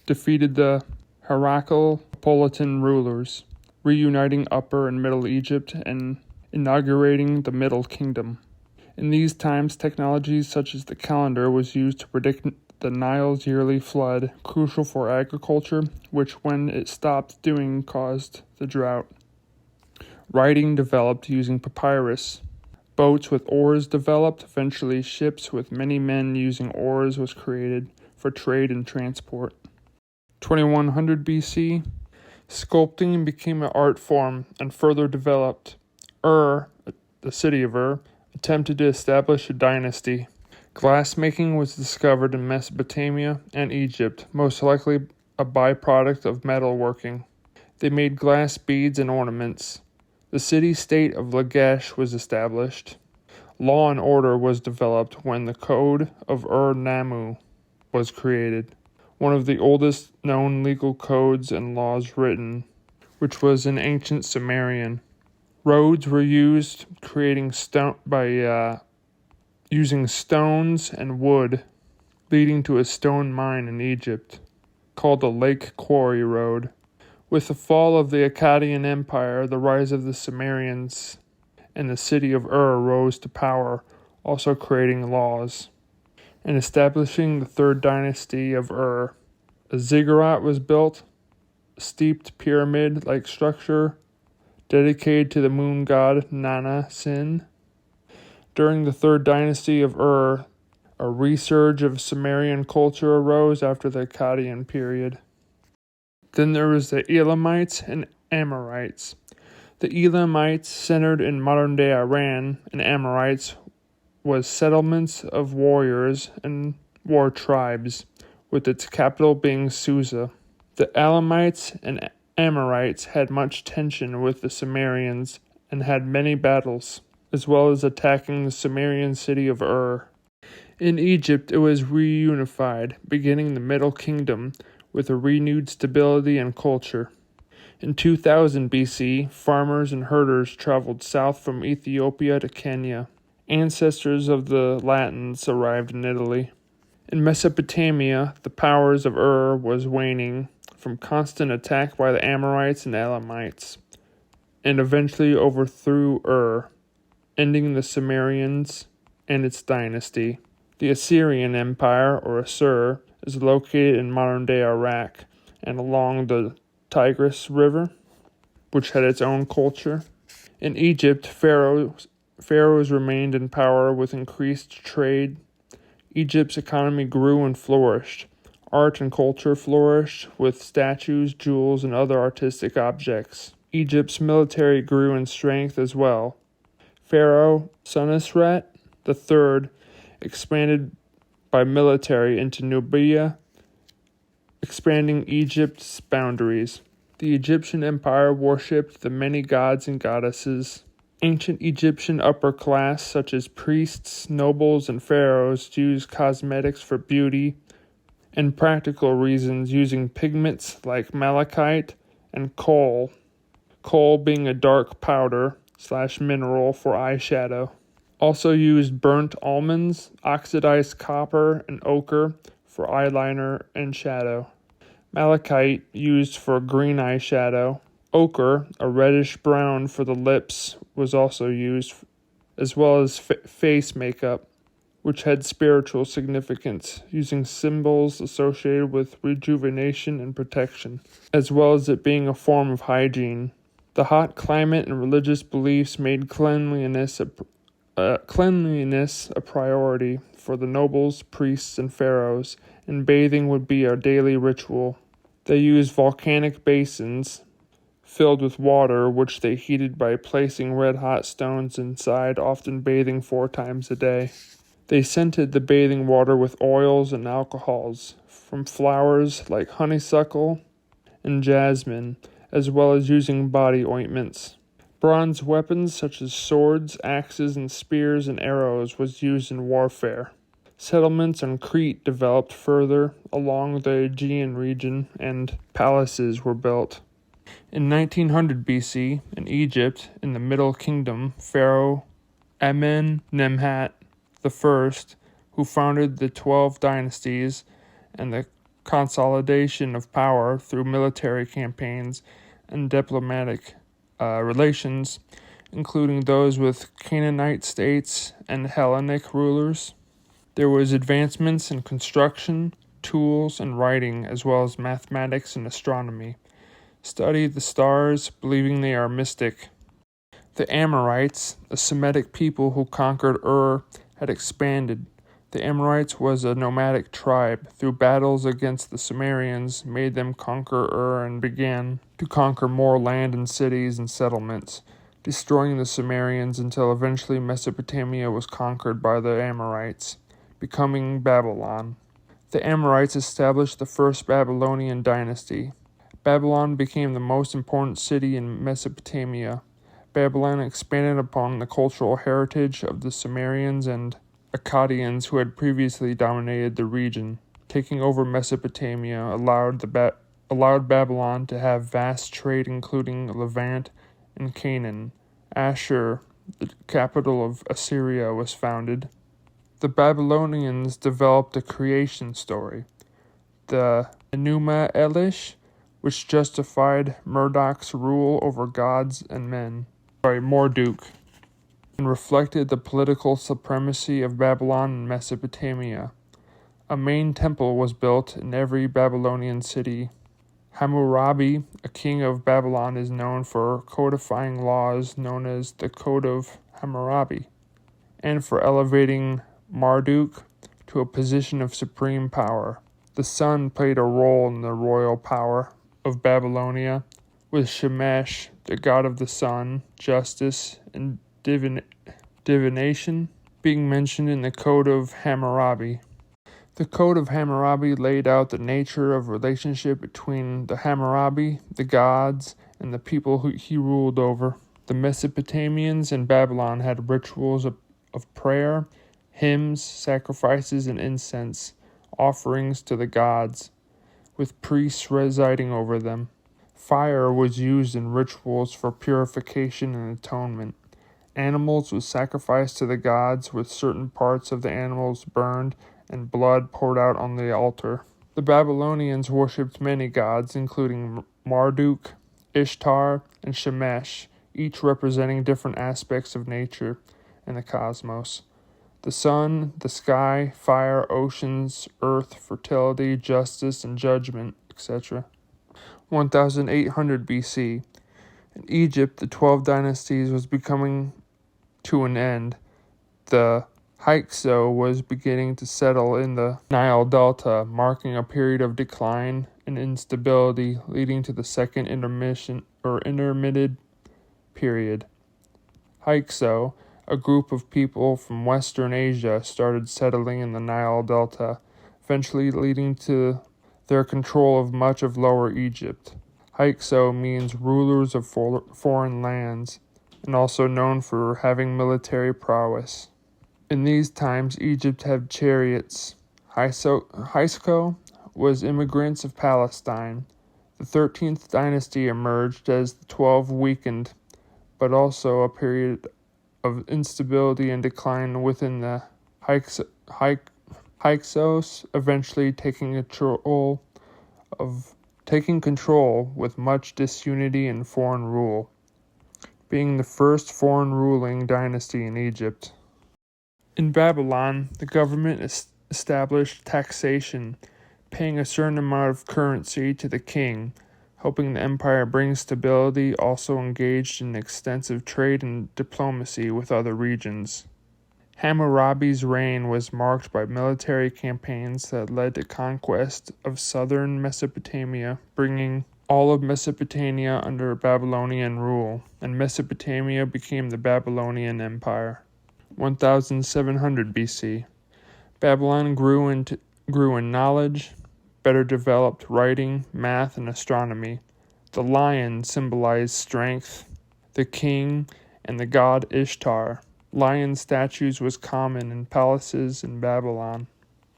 defeated the Heracleopolitan rulers, reuniting Upper and Middle Egypt and inaugurating the Middle Kingdom. In these times, technologies such as the calendar was used to predict the Nile's yearly flood, crucial for agriculture, which when it stopped doing caused the drought. Writing developed using papyrus. Boats with oars developed. Eventually, ships with many men using oars was created for trade and transport. 2100 BC, sculpting became an art form and further developed. The city of attempted to establish a dynasty. Glassmaking was discovered in Mesopotamia and Egypt, most likely a byproduct of metalworking. They made glass beads and ornaments. The city-state of Lagash was established. Law and order was developed when the Code of Ur-Nammu was created, one of the oldest known legal codes and laws written, which was in ancient Sumerian. Roads were used, using stones and wood, leading to a stone mine in Egypt, called the Lake Quarry Road. With the fall of the Akkadian Empire, the rise of the Sumerians and the city of rose to power, also creating laws, and establishing the third dynasty of A ziggurat was built, a steeped pyramid-like structure dedicated to the moon god Nana Sin. During the third dynasty of a resurge of Sumerian culture arose after the Akkadian period. Then there was the Elamites and Amorites. The Elamites, centered in modern-day Iran, and Amorites was settlements of warriors and war tribes, with its capital being Susa. The Elamites and Amorites had much tension with the Sumerians and had many battles, as well as attacking the Sumerian city of In Egypt, it was reunified, beginning the Middle Kingdom with a renewed stability and culture. In 2000 BC, farmers and herders traveled south from Ethiopia to Kenya. Ancestors of the Latins arrived in Italy. In Mesopotamia, the powers of was waning from constant attack by the Amorites and Elamites, and eventually overthrew ending the Sumerians and its dynasty. The Assyrian Empire, or Assur, is located in modern-day Iraq and along the Tigris River, which had its own culture. In Egypt, pharaohs remained in power with increased trade. Egypt's economy grew and flourished. Art and culture flourished with statues, jewels, and other artistic objects. Egypt's military grew in strength as well. Pharaoh Senusret III expanded by military into Nubia, expanding Egypt's boundaries. The Egyptian Empire worshipped the many gods and goddesses. Ancient Egyptian upper class, such as priests, nobles, and pharaohs, used cosmetics for beauty and practical reasons, using pigments like malachite and kohl. Kohl being a dark powder/mineral for eyeshadow. Also used burnt almonds, oxidized copper, and ochre for eyeliner and shadow. Malachite used for green eyeshadow. Ochre, a reddish-brown for the lips, was also used, as well as face makeup, which had spiritual significance, using symbols associated with rejuvenation and protection, as well as it being a form of hygiene. The hot climate and religious beliefs made cleanliness a priority for the nobles, priests, and pharaohs, and bathing would be a daily ritual. They used volcanic basins filled with water, which they heated by placing red-hot stones inside, often bathing 4 times a day. They scented the bathing water with oils and alcohols from flowers like honeysuckle and jasmine, as well as using body ointments. Bronze weapons such as swords, axes, and spears and arrows was used in warfare. Settlements on Crete developed further along the Aegean region, and palaces were built. In 1900 BC, in Egypt, in the Middle Kingdom, Pharaoh Amenemhat I, who founded the 12 dynasties and the consolidation of power through military campaigns and diplomatic relations, including those with Canaanite states and Hellenic rulers. There was advancements in construction, tools, and writing, as well as mathematics and astronomy. Study the stars, believing they are mystic. The Amorites, a Semitic people who conquered Ur, had expanded. The Amorites was a nomadic tribe. Through battles against the Sumerians, made them conquer Ur and began to conquer more land and cities and settlements, destroying the Sumerians until eventually Mesopotamia was conquered by the Amorites, becoming Babylon. The Amorites established the first Babylonian dynasty. Babylon became the most important city in Mesopotamia. Babylon expanded upon the cultural heritage of the Sumerians and Akkadians who had previously dominated the region. Taking over Mesopotamia allowed Babylon to have vast trade, including Levant and Canaan. Ashur, the capital of Assyria, was founded. The Babylonians developed a creation story, the Enuma Elish, which justified Marduk's rule over gods and men. Marduk, and reflected the political supremacy of Babylon in Mesopotamia. A main temple was built in every Babylonian city. Hammurabi, a king of Babylon, is known for codifying laws known as the Code of Hammurabi, and for elevating Marduk to a position of supreme power. The sun played a role in the royal power of Babylonia, with Shemesh, the god of the sun, justice, and divination, being mentioned in the Code of Hammurabi. The Code of Hammurabi laid out the nature of relationship between the Hammurabi, the gods, and the people who he ruled over. The Mesopotamians and Babylon had rituals of prayer, hymns, sacrifices, and incense, offerings to the gods, with priests residing over them. Fire was used in rituals for purification and atonement. Animals were sacrificed to the gods, with certain parts of the animals burned and blood poured out on the altar. The Babylonians worshipped many gods, including Marduk, Ishtar, and Shemesh, each representing different aspects of nature and the cosmos. the sun, the sky, fire, oceans, earth, fertility, justice, and judgment, etc. 1800 BC. In Egypt, the 12 dynasties was becoming to an end. The Hyksos was beginning to settle in the Nile Delta, marking a period of decline and instability, leading to the second intermittent period. Hyksos, a group of people from Western Asia, started settling in the Nile Delta, eventually leading to their control of much of Lower Egypt. Hyksos means rulers of foreign lands, and also known for having military prowess. In these times, Egypt had chariots. Hyksos was immigrants of Palestine. The 13th dynasty emerged as the 12 weakened, but also a period of instability and decline within the Hyksos, eventually taking control with much disunity and foreign rule, being the first foreign ruling dynasty in Egypt. In Babylon, the government established taxation, paying a certain amount of currency to the king, helping the empire bring stability, also engaged in extensive trade and diplomacy with other regions. Hammurabi's reign was marked by military campaigns that led to conquest of southern Mesopotamia, bringing all of Mesopotamia under Babylonian rule, and Mesopotamia became the Babylonian Empire. 1700 BC. Babylon grew in knowledge, better developed writing, math, and astronomy. The lion symbolized strength, the king, and the god Ishtar. Lion statues was common in palaces in Babylon.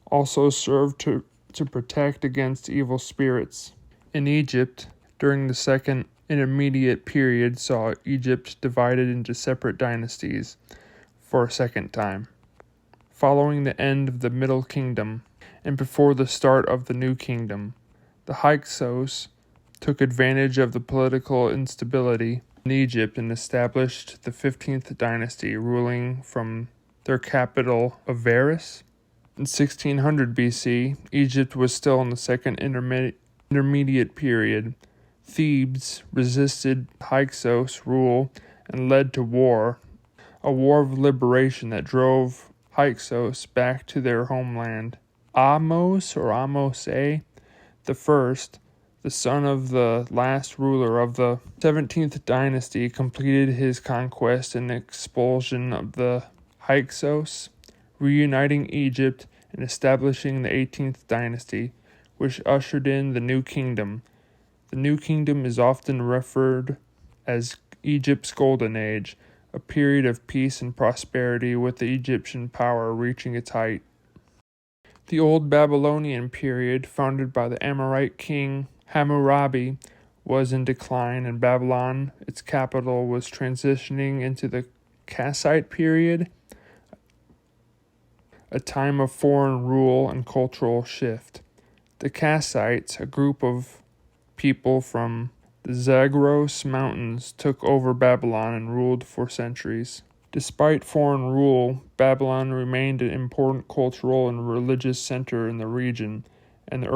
Also served to protect against evil spirits. In Egypt, during the second intermediate period, saw Egypt divided into separate dynasties for a second time, following the end of the Middle Kingdom and before the start of the New Kingdom. The Hyksos took advantage of the political instability in Egypt and established the 15th dynasty, ruling from their capital of Varus. In 1600 BC, Egypt was still in the second intermediate period. Thebes resisted Hyksos rule and led to war, a war of liberation that drove Hyksos back to their homeland. Ahmose the first, the son of the last ruler of the 17th dynasty, completed his conquest and expulsion of the Hyksos, reuniting Egypt and establishing the 18th dynasty, which ushered in the New Kingdom. The New Kingdom is often referred as Egypt's Golden Age, a period of peace and prosperity with the Egyptian power reaching its height. The Old Babylonian period, founded by the Amorite king Hammurabi, was in decline, and Babylon, its capital, was transitioning into the Kassite period, a time of foreign rule and cultural shift. The Kassites, a group of people from the Zagros Mountains, took over Babylon and ruled for centuries. Despite foreign rule, Babylon remained an important cultural and religious center in the region, and the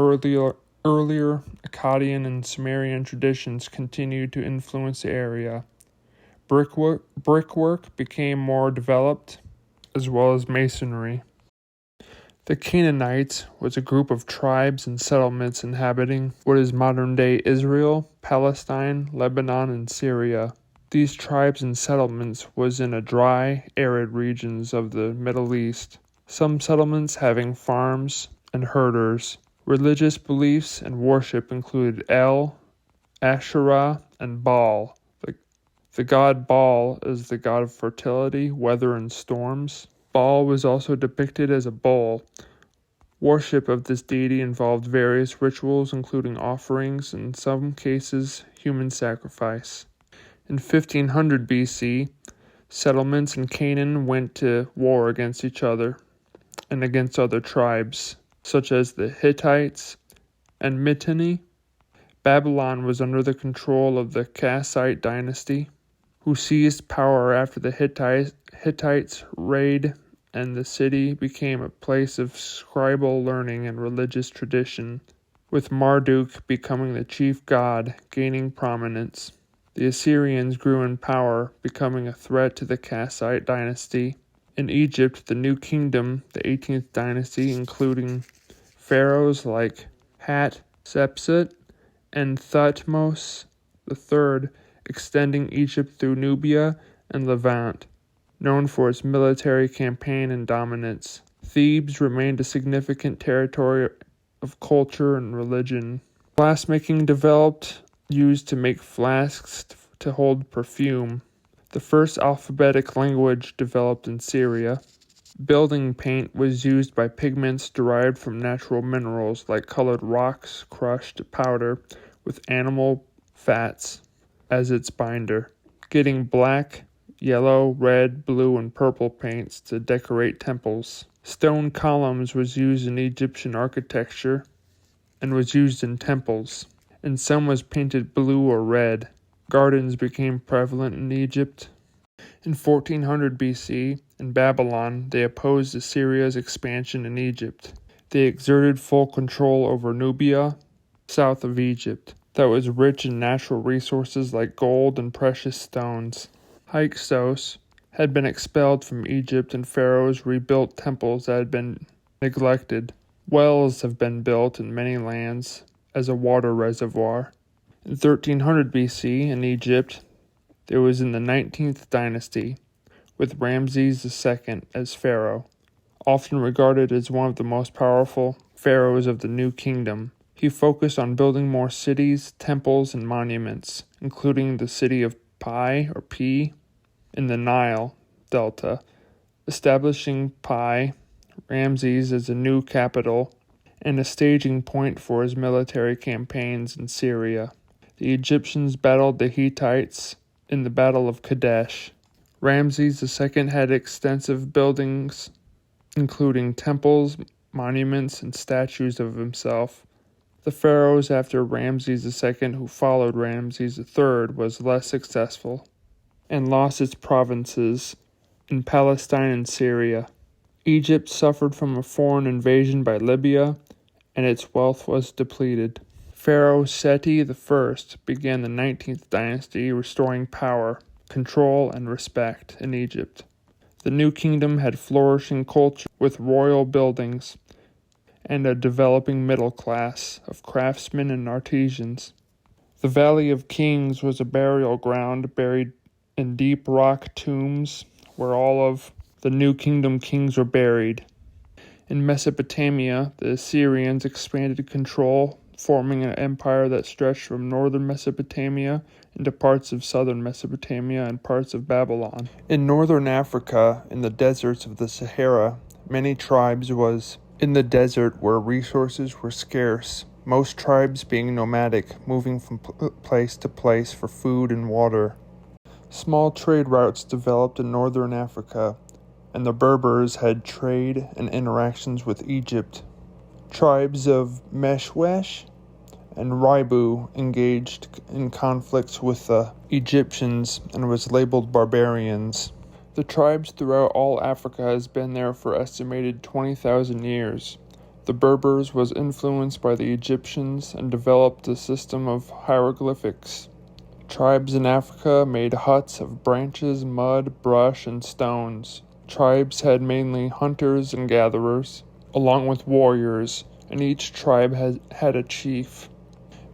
earlier Akkadian and Sumerian traditions continued to influence the area. Brickwork became more developed, as well as masonry. The Canaanites was a group of tribes and settlements inhabiting what is modern-day Israel, Palestine, Lebanon, and Syria. These tribes and settlements was in a dry, arid regions of the Middle East, some settlements having farms and herders. Religious beliefs and worship included El, Asherah, and Baal. The god Baal is the god of fertility, weather, and storms. Baal was also depicted as a bull. Worship of this deity involved various rituals, including offerings, and in some cases, human sacrifice. In 1500 BC, settlements in Canaan went to war against each other and against other tribes, such as the Hittites and Mitanni. Babylon was under the control of the Kassite dynasty, who seized power after the Hittites raided and the city became a place of scribal learning and religious tradition, with Marduk becoming the chief god, gaining prominence. The Assyrians grew in power, becoming a threat to the Kassite dynasty. In Egypt, the New Kingdom, the 18th dynasty, including pharaohs like Hatshepsut and Thutmose III, extending Egypt through Nubia and Levant, known for its military campaign and dominance. Thebes remained a significant territory of culture and religion. Glassmaking developed, used to make flasks to hold perfume. The first alphabetic language developed in Syria. Building paint was used by pigments derived from natural minerals like colored rocks crushed to powder with animal fats as its binder, getting black, yellow, red, blue, and purple paints to decorate temples. Stone columns was used in Egyptian architecture and was used in temples, and some was painted blue or red. Gardens became prevalent in Egypt. In 1400 BC, in Babylon, they opposed Assyria's expansion in Egypt. They exerted full control over Nubia, south of Egypt, that was rich in natural resources like gold and precious stones. Hyksos had been expelled from Egypt, and pharaohs rebuilt temples that had been neglected. Wells have been built in many lands as a water reservoir. In 1300 BC, in Egypt, there was in the 19th dynasty, with Ramses II as pharaoh, often regarded as one of the most powerful pharaohs of the New Kingdom. He focused on building more cities, temples, and monuments, including the city of Pi in the Nile Delta, establishing Ramses as a new capital and a staging point for his military campaigns in Syria. The Egyptians battled the Hittites in the Battle of Kadesh. Ramses II had extensive buildings, including temples, monuments, and statues of himself. The pharaohs after Ramses II who followed Ramses III was less successful and lost its provinces in Palestine and Syria. Egypt suffered from a foreign invasion by Libya, and its wealth was depleted. Pharaoh Seti I began the 19th dynasty, restoring power, control, and respect in Egypt. The New Kingdom had flourishing culture with royal buildings and a developing middle class of craftsmen and artisans. The Valley of Kings was a burial ground buried in deep rock tombs where all of the New Kingdom kings were buried. In Mesopotamia, the Assyrians expanded control, forming an empire that stretched from northern Mesopotamia into parts of southern Mesopotamia and parts of Babylon. In northern Africa, in the deserts of the Sahara, many tribes was in the desert where resources were scarce, most tribes being nomadic, moving from place to place for food and water. Small trade routes developed in northern Africa, and the Berbers had trade and interactions with Egypt. Tribes of Meshwesh and Raibu engaged in conflicts with the Egyptians and was labeled barbarians. The tribes throughout all Africa has been there for estimated 20,000 years. The Berbers was influenced by the Egyptians and developed a system of hieroglyphics. Tribes in Africa made huts of branches, mud, brush, and stones. Tribes had mainly hunters and gatherers, along with warriors, and each tribe had a chief.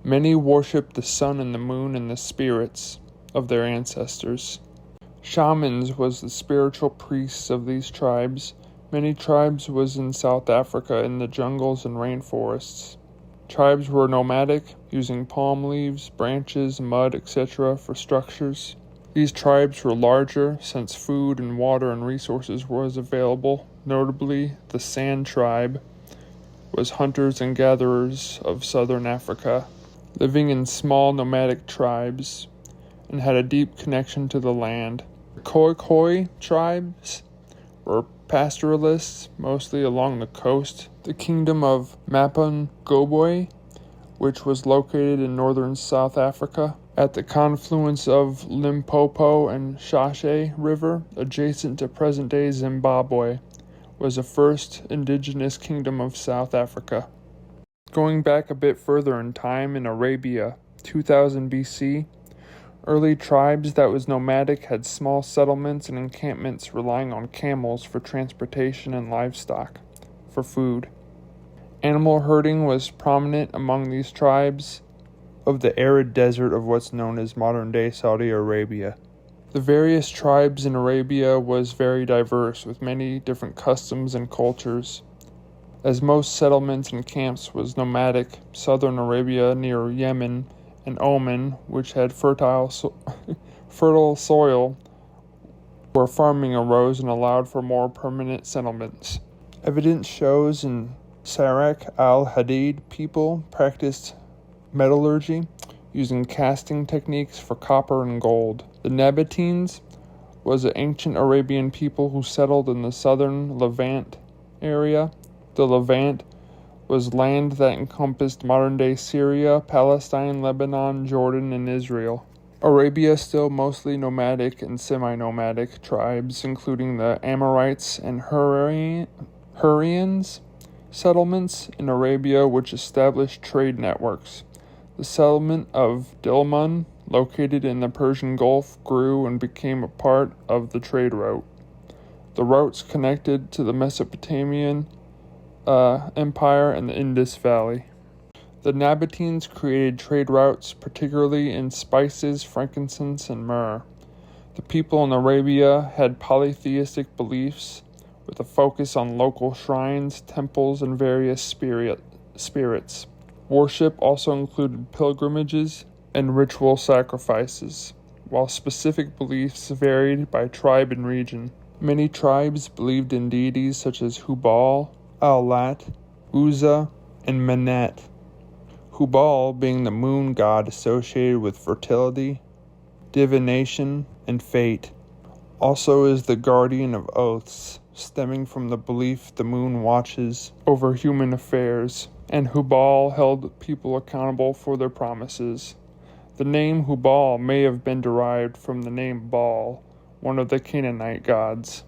Many worshipped the sun and the moon and the spirits of their ancestors. Shamans was the spiritual priests of these tribes. Many tribes was in South Africa in the jungles and rainforests. Tribes were nomadic, using palm leaves, branches, mud, etc. for structures. These tribes were larger since food and water and resources was available. Notably, the San tribe was hunters and gatherers of southern Africa, living in small nomadic tribes, and had a deep connection to the land. The Khoikhoi tribes were pastoralists, mostly along the coast. The kingdom of Mapungubwe, which was located in northern South Africa, at the confluence of Limpopo and Shashe River, adjacent to present-day Zimbabwe, was the first indigenous kingdom of South Africa. Going back a bit further in time, in Arabia, 2000 BC, early tribes that was nomadic had small settlements and encampments relying on camels for transportation and livestock for food. Animal herding was prominent among these tribes of the arid desert of what's known as modern-day Saudi Arabia. The various tribes in Arabia was very diverse, with many different customs and cultures. As most settlements and camps was nomadic, southern Arabia near Yemen and Oman, which had fertile soil, where farming arose and allowed for more permanent settlements. Evidence shows in Sarak al-Hadid people practiced metallurgy using casting techniques for copper and gold. The Nabateans was an ancient Arabian people who settled in the southern Levant area. The Levant was land that encompassed modern-day Syria, Palestine, Lebanon, Jordan, and Israel. Arabia still mostly nomadic and semi-nomadic tribes, including the Amorites and Hurrians settlements in Arabia, which established trade networks. The settlement of Dilmun, located in the Persian Gulf, grew and became a part of the trade route. The routes connected to the Mesopotamian Empire and the Indus Valley. The Nabateans created trade routes, particularly in spices, frankincense, and myrrh. The people in Arabia had polytheistic beliefs, with a focus on local shrines, temples, and various spirits. Worship also included pilgrimages and ritual sacrifices, while specific beliefs varied by tribe and region. Many tribes believed in deities such as Hubal, Al-Lat, Uzza, and Manat. Hubal being the moon god associated with fertility, divination, and fate. Also is the guardian of oaths, stemming from the belief the moon watches over human affairs, and Hubal held people accountable for their promises. The name Hubal may have been derived from the name Baal, one of the Canaanite gods.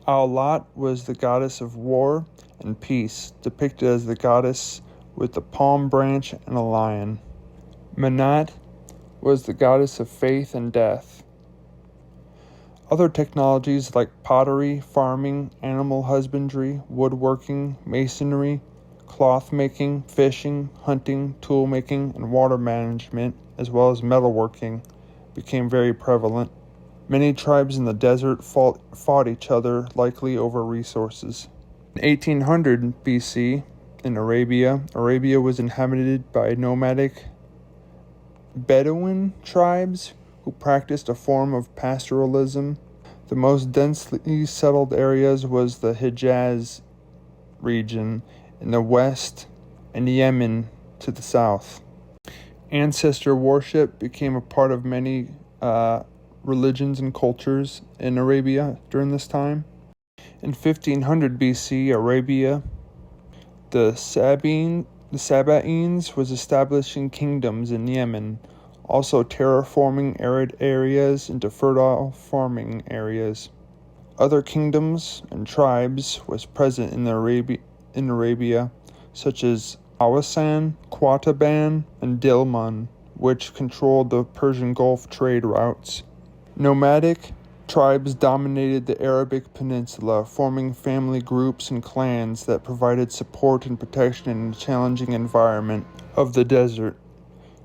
Al-Lat was the goddess of war and peace, depicted as the goddess with a palm branch and a lion. Manat was the goddess of faith and death. Other technologies like pottery, farming, animal husbandry, woodworking, masonry, cloth making, fishing, hunting, tool making, and water management, as well as metalworking, became very prevalent. Many tribes in the desert fought each other, likely over resources. In 1800 BC, in Arabia was inhabited by nomadic Bedouin tribes who practiced a form of pastoralism. The most densely settled areas was the Hijaz region in the west and Yemen to the south. Ancestor worship became a part of many religions and cultures in Arabia during this time. In 1500 BC, Arabia, the Sabaeans was establishing kingdoms in Yemen, also terraforming arid areas into fertile farming areas. Other kingdoms and tribes was present in Arabia, such as Awasan, Qataban, and Dilmun, which controlled the Persian Gulf trade routes. Nomadic tribes dominated the Arabic Peninsula, forming family groups and clans that provided support and protection in the challenging environment of the desert.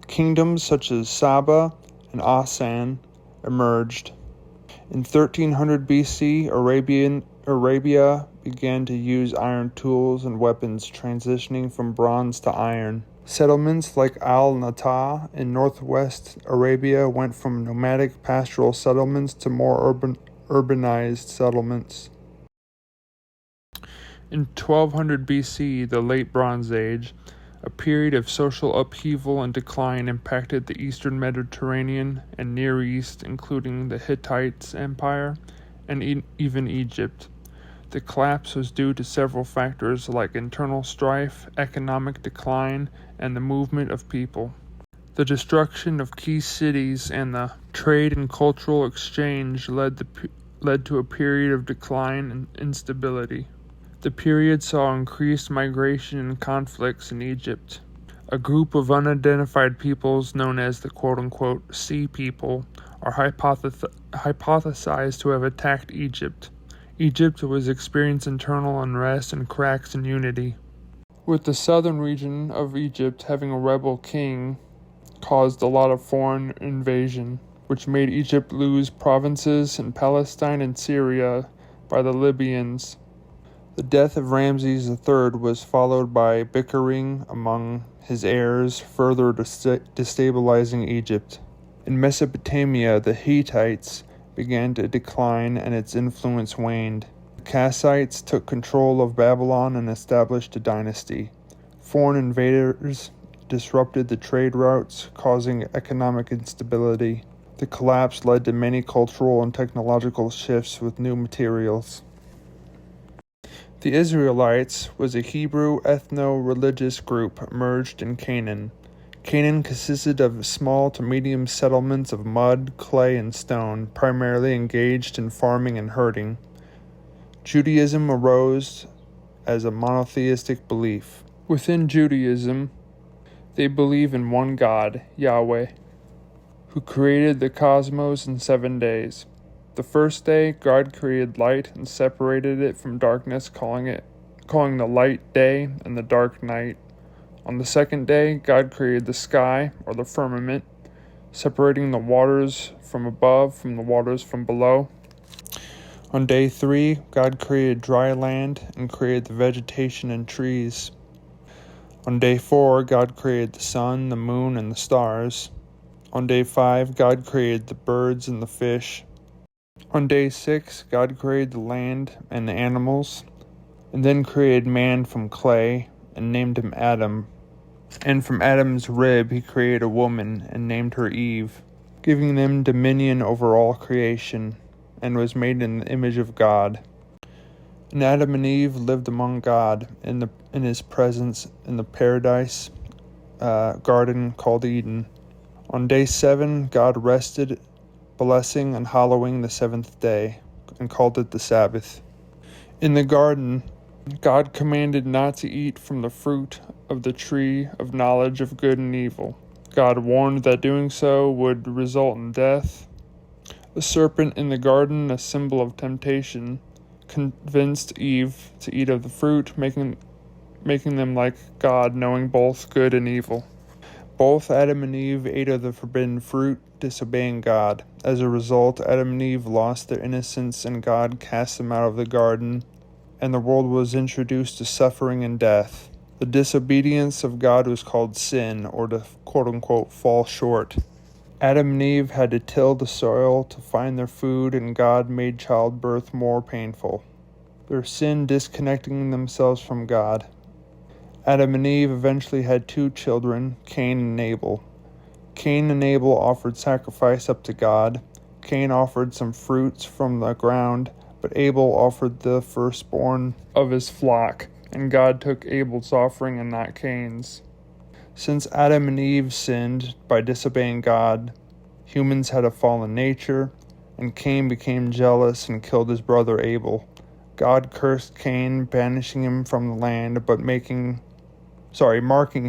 Kingdoms such as Saba and Asan emerged. In 1300 BC, Arabia began to use iron tools and weapons, transitioning from bronze to iron. Settlements like Al-Nata in northwest Arabia went from nomadic pastoral settlements to more urbanized settlements. In 1200 BC, the Late Bronze Age, a period of social upheaval and decline impacted the eastern Mediterranean and Near East, including the Hittite Empire and even Egypt. The collapse was due to several factors like internal strife, economic decline, and the movement of people. The destruction of key cities and the trade and cultural exchange led to a period of decline and instability. The period saw increased migration and conflicts in Egypt. A group of unidentified peoples known as the quote-unquote Sea People are hypothesized to have attacked Egypt. Egypt was experiencing internal unrest and cracks in unity, with the southern region of Egypt having a rebel king caused a lot of foreign invasion, which made Egypt lose provinces in Palestine and Syria by the Libyans. The death of Ramses III was followed by bickering among his heirs, further destabilizing Egypt. In Mesopotamia, the Hittites began to decline and its influence waned. The Kassites took control of Babylon and established a dynasty. Foreign invaders disrupted the trade routes, causing economic instability. The collapse led to many cultural and technological shifts with new materials. The Israelites was a Hebrew ethno-religious group merged in Canaan. Canaan consisted of small to medium settlements of mud, clay, and stone, primarily engaged in farming and herding. Judaism arose as a monotheistic belief. Within Judaism, they believe in one God, Yahweh, who created the cosmos in 7 days. The first day, God created light and separated it from darkness, calling the light day and the dark night. On the second day, God created the sky, or the firmament, separating the waters from above from the waters from below. On day 3, God created dry land and created the vegetation and trees. On day 4, God created the sun, the moon, and the stars. On day 5, God created the birds and the fish. On day 6, God created the land and the animals, and then created man from clay and named him Adam. And from Adam's rib he created a woman and named her Eve, giving them dominion over all creation, and was made in the image of God. And Adam and Eve lived among God in his presence in the paradise garden called Eden. On day 7, God rested, blessing and hallowing the 7th day, and called it the Sabbath. In the garden, God commanded not to eat from the fruit of the tree of knowledge of good and evil. God warned that doing so would result in death. The serpent in the garden, a symbol of temptation, convinced Eve to eat of the fruit, making them like God, knowing both good and evil. Both Adam and Eve ate of the forbidden fruit, disobeying God. As a result, Adam and Eve lost their innocence and God cast them out of the garden, and the world was introduced to suffering and death. The disobedience of God was called sin, or to quote-unquote fall short. Adam and Eve had to till the soil to find their food, and God made childbirth more painful. Their sin disconnecting themselves from God. Adam and Eve eventually had 2 children, Cain and Abel. Cain and Abel offered sacrifice up to God. Cain offered some fruits from the ground, but Abel offered the firstborn of his flock, and God took Abel's offering and not Cain's. Since Adam and Eve sinned by disobeying God, humans had a fallen nature, and Cain became jealous and killed his brother Abel. God cursed Cain, banishing him from the land, but marking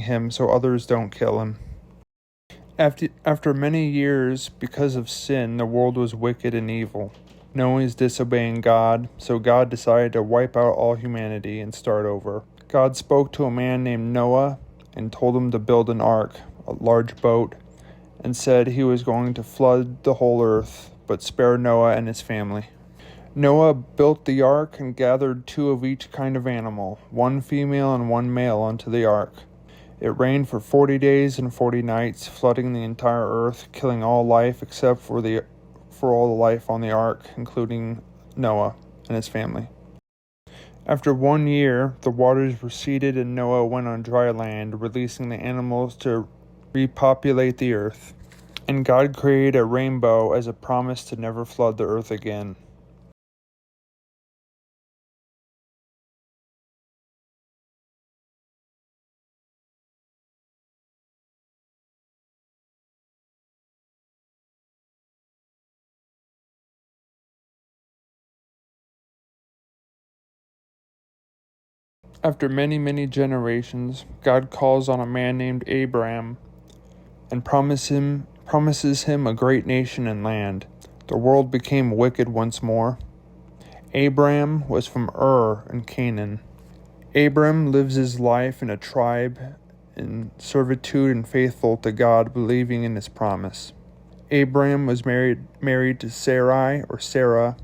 him so others don't kill him. After many years, because of sin, the world was wicked and evil. No one is disobeying God, so God decided to wipe out all humanity and start over. God spoke to a man named Noah and told him to build an ark, a large boat, and said he was going to flood the whole earth, but spare Noah and his family. Noah built the ark and gathered 2 of each kind of animal, 1 female and 1 male, onto the ark. It rained for 40 days and 40 nights, flooding the entire earth, killing all life except for all the life on the ark, including Noah and his family. After 1 year, the waters receded and Noah went on dry land, releasing the animals to repopulate the earth. And God created a rainbow as a promise to never flood the earth again. After many, many generations, God calls on a man named Abraham and promises him a great nation and land. The world became wicked once more. Abraham was from Ur in Canaan. Abram lives his life in a tribe in servitude and faithful to God, believing in his promise. Abraham was married to Sarai or Sarah.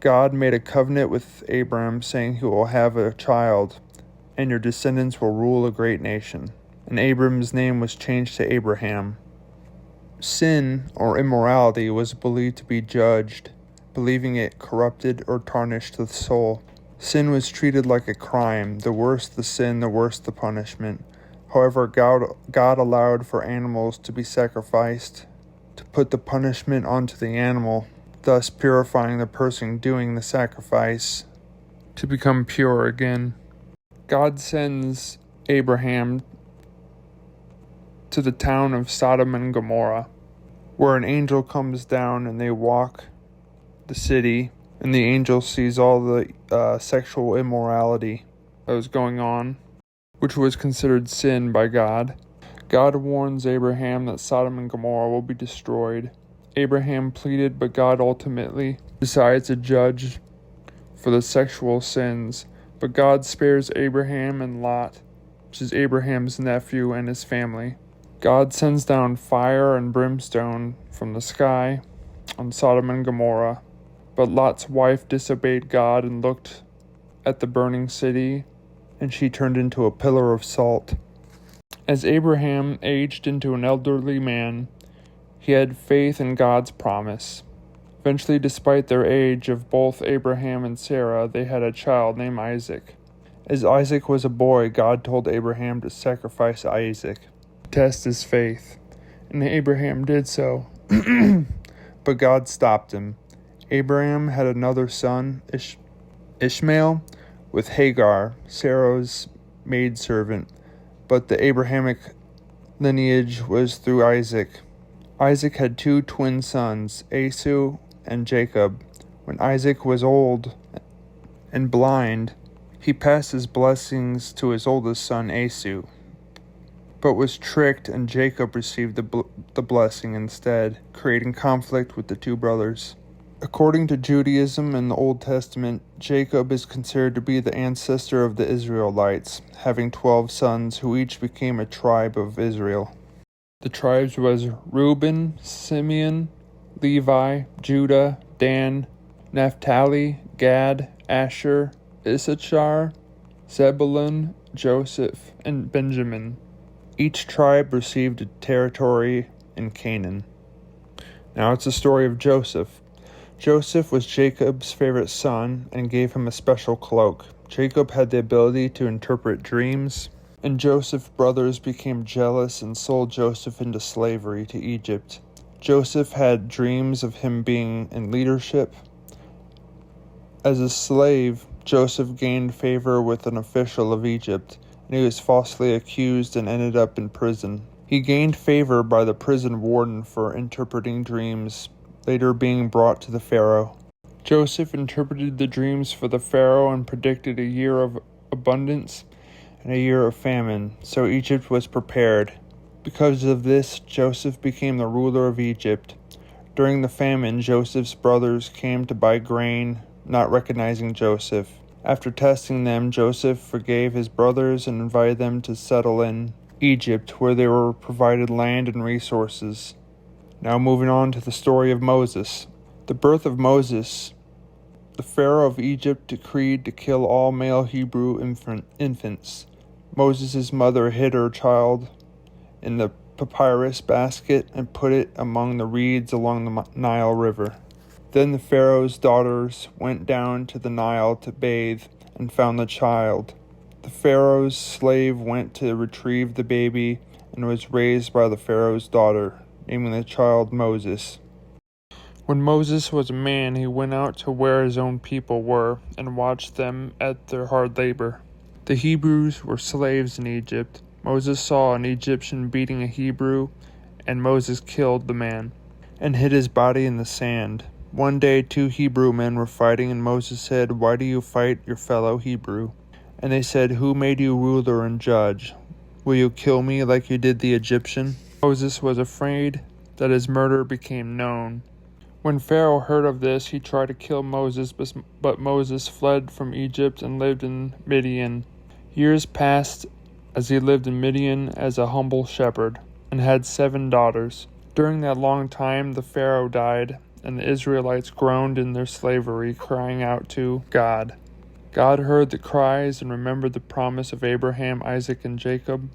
God made a covenant with Abraham, saying he will have a child, and your descendants will rule a great nation. And Abram's name was changed to Abraham. Sin or immorality was believed to be judged, believing it corrupted or tarnished the soul. Sin was treated like a crime. The worse the sin, the worse the punishment. However, God allowed for animals to be sacrificed to put the punishment onto the animal, thus purifying the person doing the sacrifice to become pure again. God sends Abraham to the town of Sodom and Gomorrah, where an angel comes down and they walk the city, and the angel sees all the sexual immorality that was going on, which was considered sin by God. God warns Abraham that Sodom and Gomorrah will be destroyed. Abraham pleaded, but God ultimately decides to judge for the sexual sins. But God spares Abraham and Lot, which is Abraham's nephew, and his family. God sends down fire and brimstone from the sky on Sodom and Gomorrah. But Lot's wife disobeyed God and looked at the burning city, and she turned into a pillar of salt. As Abraham aged into an elderly man, he had faith in God's promise. Eventually, despite their age of both Abraham and Sarah, they had a child named Isaac. As Isaac was a boy, God told Abraham to sacrifice Isaac to test his faith, and Abraham did so. But God stopped him. Abraham had another son, Ishmael, with Hagar, Sarah's maidservant, but the Abrahamic lineage was through Isaac. Isaac had two twin sons, Esau and Jacob. When Isaac was old and blind, he passed his blessings to his oldest son Esau, but was tricked, and Jacob received the blessing instead, creating conflict with the two brothers. According to Judaism and the Old Testament, Jacob is considered to be the ancestor of the Israelites, having 12 sons who each became a tribe of Israel. The tribes was Reuben, Simeon, Levi, Judah, Dan, Naphtali, Gad, Asher, Issachar, Zebulun, Joseph, and Benjamin. Each tribe received a territory in Canaan. Now it's the story of Joseph. Joseph was Jacob's favorite son and gave him a special cloak. Jacob had the ability to interpret dreams, and Joseph's brothers became jealous and sold Joseph into slavery to Egypt. Joseph had dreams of him being in leadership. As a slave, Joseph gained favor with an official of Egypt, and he was falsely accused and ended up in prison. He gained favor by the prison warden for interpreting dreams, later being brought to the Pharaoh. Joseph interpreted the dreams for the Pharaoh and predicted a year of abundance and a year of famine, so Egypt was prepared. Because of this, Joseph became the ruler of Egypt. During the famine, Joseph's brothers came to buy grain, not recognizing Joseph. After testing them, Joseph forgave his brothers and invited them to settle in Egypt, where they were provided land and resources. Now moving on to the story of Moses. The birth of Moses. The Pharaoh of Egypt decreed to kill all male Hebrew infants. Moses' mother hid her child in the papyrus basket and put it among the reeds along the Nile River. Then the Pharaoh's daughters went down to the Nile to bathe and found the child. The Pharaoh's slave went to retrieve the baby and was raised by the Pharaoh's daughter, naming the child Moses. When Moses was a man, he went out to where his own people were and watched them at their hard labor. The Hebrews were slaves in Egypt. Moses saw an Egyptian beating a Hebrew, and Moses killed the man and hid his body in the sand. One day 2 Hebrew men were fighting, and Moses said, "Why do you fight your fellow Hebrew?" And they said, "Who made you ruler and judge? Will you kill me like you did the Egyptian?" Moses was afraid that his murder became known. When Pharaoh heard of this, he tried to kill Moses, but Moses fled from Egypt and lived in Midian. Years passed as he lived in Midian as a humble shepherd, and had 7 daughters. During that long time, the Pharaoh died, and the Israelites groaned in their slavery, crying out to God. God heard the cries and remembered the promise of Abraham, Isaac, and Jacob.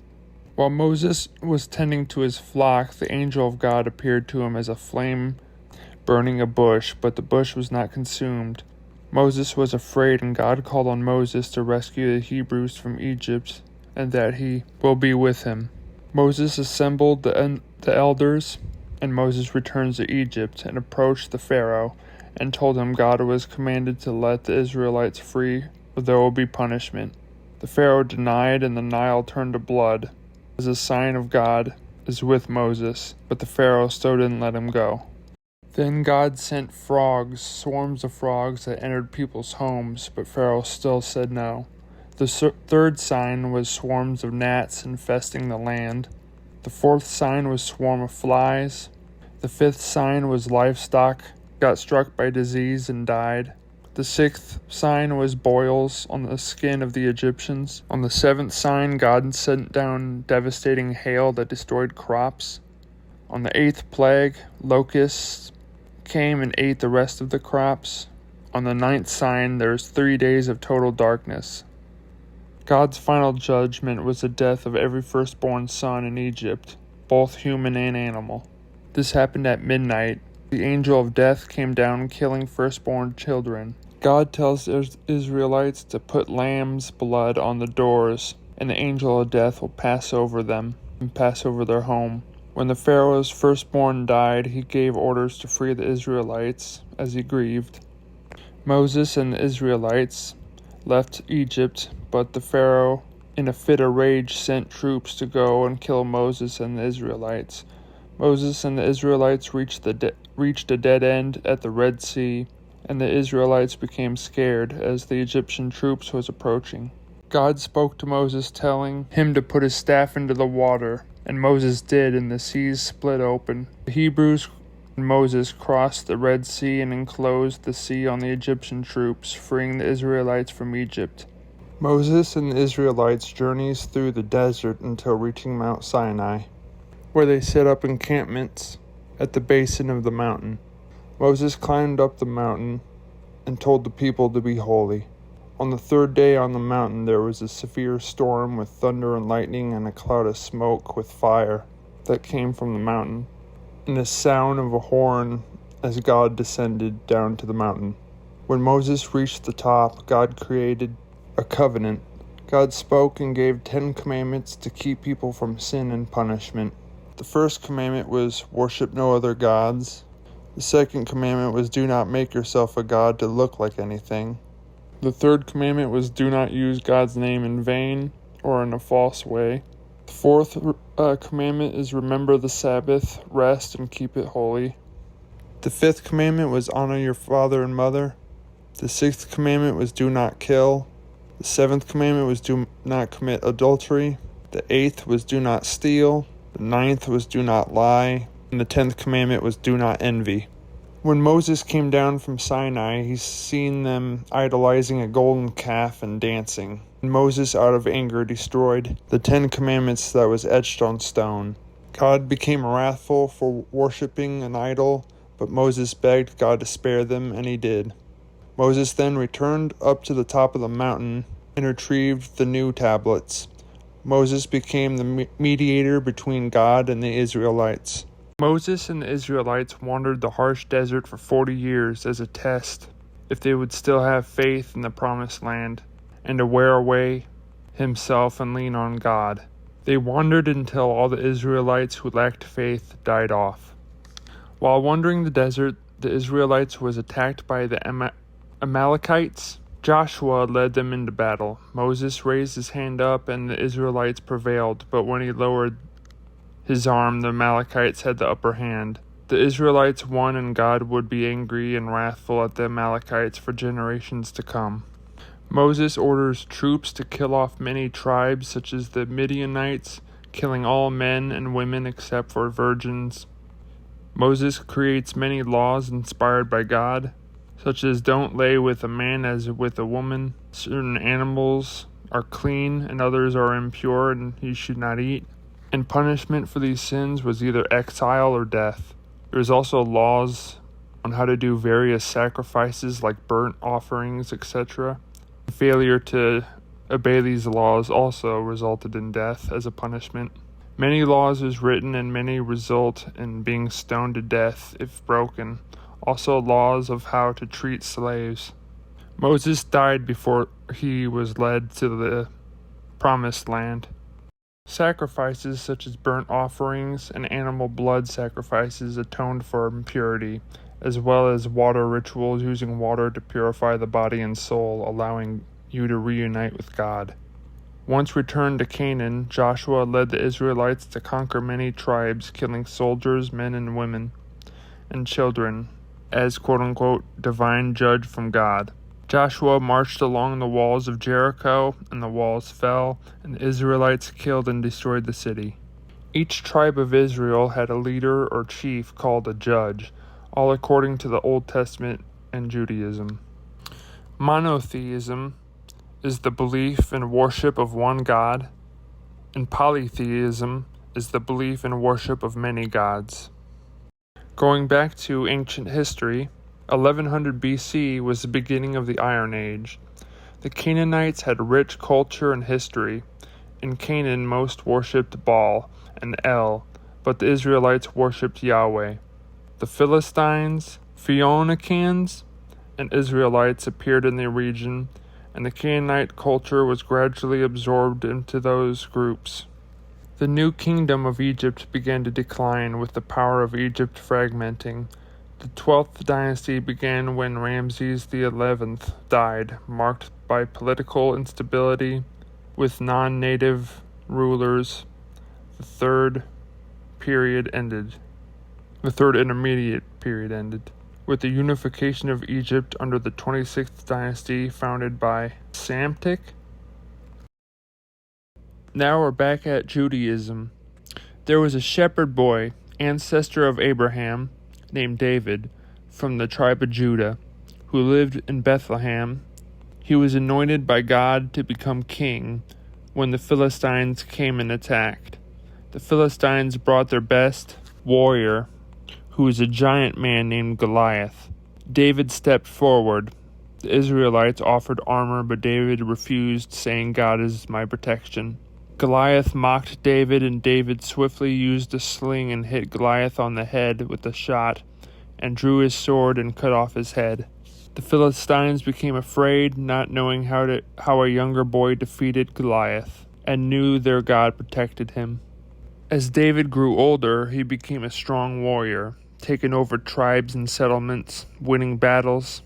While Moses was tending to his flock, the angel of God appeared to him as a flame burning a bush, but the bush was not consumed. Moses was afraid, and God called on Moses to rescue the Hebrews from Egypt, and that he will be with him. Moses assembled the elders, and Moses returned to Egypt and approached the Pharaoh and told him God was commanded to let the Israelites free, or there will be punishment. The Pharaoh denied, and the Nile turned to blood, as a sign of God is with Moses, but the Pharaoh still didn't let him go. Then God sent frogs, swarms of frogs that entered people's homes, but Pharaoh still said no. The third sign was swarms of gnats infesting the land. The fourth sign was swarm of flies. The fifth sign was livestock got struck by disease and died. The sixth sign was boils on the skin of the Egyptians. On the seventh sign, God sent down devastating hail that destroyed crops. On the eighth plague, locusts came and ate the rest of the crops. On the ninth sign, there was 3 days of total darkness. God's final judgment was the death of every firstborn son in Egypt, both human and animal. This happened at midnight. The angel of death came down, killing firstborn children. God tells Israelites to put lamb's blood on the doors, and the angel of death will pass over them and pass over their home. When the Pharaoh's firstborn died, he gave orders to free the Israelites as he grieved. Moses and the Israelites left Egypt, but the Pharaoh, in a fit of rage, sent troops to go and kill Moses and the Israelites. Moses and the Israelites reached a dead end at the Red Sea, and the Israelites became scared as the Egyptian troops was approaching. God spoke to Moses, telling him to put his staff into the water, and Moses did, and the seas split open. The Hebrews and Moses crossed the Red Sea and enclosed the sea on the Egyptian troops, freeing the Israelites from Egypt. Moses and the Israelites journeys through the desert until reaching Mount Sinai, where they set up encampments at the basin of the mountain. Moses climbed up the mountain and told the people to be holy. On the 3rd day on the mountain there was a severe storm with thunder and lightning and a cloud of smoke with fire that came from the mountain, and the sound of a horn as God descended down to the mountain. When Moses reached the top, God created a covenant. God spoke and gave 10 commandments to keep people from sin and punishment. The first commandment was, worship no other gods. The second commandment was, do not make yourself a god to look like anything. The third commandment was, do not use God's name in vain or in a false way. The fourth commandment is, remember the Sabbath, rest, and keep it holy. The fifth commandment was, honor your father and mother. The sixth commandment was, do not kill. The seventh commandment was, do not commit adultery. The eighth was, do not steal. The 9th was, do not lie. And the 10th commandment was, do not envy. When Moses came down from Sinai, he seen them idolizing a golden calf and dancing. And Moses, out of anger, destroyed the 10 commandments that was etched on stone. God became wrathful for worshiping an idol, but Moses begged God to spare them, and he did. Moses then returned up to the top of the mountain and retrieved the new tablets. Moses became the mediator between God and the Israelites. Moses and the Israelites wandered the harsh desert for 40 years as a test if they would still have faith in the promised land and to wear away himself and lean on God. They wandered until all the Israelites who lacked faith died off. While wandering the desert, the Israelites was attacked by the Amalekites. Joshua led them into battle. Moses raised his hand up and the Israelites prevailed, but when he lowered his arm, the Amalekites had the upper hand. The Israelites won, and God would be angry and wrathful at the Amalekites for generations to come. Moses orders troops to kill off many tribes, such as the Midianites, killing all men and women except for virgins. Moses creates many laws inspired by God, such as don't lay with a man as with a woman, certain animals are clean and others are impure and you should not eat, and punishment for these sins was either exile or death. There's also laws on how to do various sacrifices like burnt offerings, etc. Failure to obey these laws also resulted in death as a punishment. Many laws is written and many result in being stoned to death if broken. Also laws of how to treat slaves. Moses died before he was led to the promised land. Sacrifices such as burnt offerings and animal blood sacrifices atoned for impurity, as well as water rituals using water to purify the body and soul, allowing you to reunite with God. Once returned to Canaan, Joshua led the Israelites to conquer many tribes, killing soldiers, men and women, and children, as quote-unquote divine judge from God. Joshua marched along the walls of Jericho, and the walls fell, and the Israelites killed and destroyed the city. Each tribe of Israel had a leader or chief called a judge, all according to the Old Testament and Judaism. Monotheism is the belief and worship of one God, and polytheism is the belief and worship of many gods. Going back to ancient history, 1100 BC was the beginning of the Iron Age. The Canaanites had rich culture and history. In Canaan, most worshipped Baal and El, but the Israelites worshipped Yahweh. The Philistines, Phoenicians, and Israelites appeared in the region, and the Canaanite culture was gradually absorbed into those groups. The new kingdom of Egypt began to decline, with the power of Egypt fragmenting. The 12th dynasty began when Ramses XI died, marked by political instability with non-native rulers. The third intermediate period ended, with the unification of Egypt under the 26th dynasty founded by Psamtik. Now we're back at Judaism. There was a shepherd boy, ancestor of Abraham, named David, from the tribe of Judah, who lived in Bethlehem. He was anointed by God to become king when the Philistines came and attacked. The Philistines brought their best warrior, who was a giant man named Goliath. David stepped forward. The Israelites offered armor, but David refused, saying, "God is my protection." Goliath mocked David, and David swiftly used a sling and hit Goliath on the head with a shot, and drew his sword and cut off his head. The Philistines became afraid, not knowing how a younger boy defeated Goliath, and knew their God protected him. As David grew older, he became a strong warrior, taking over tribes and settlements, winning battles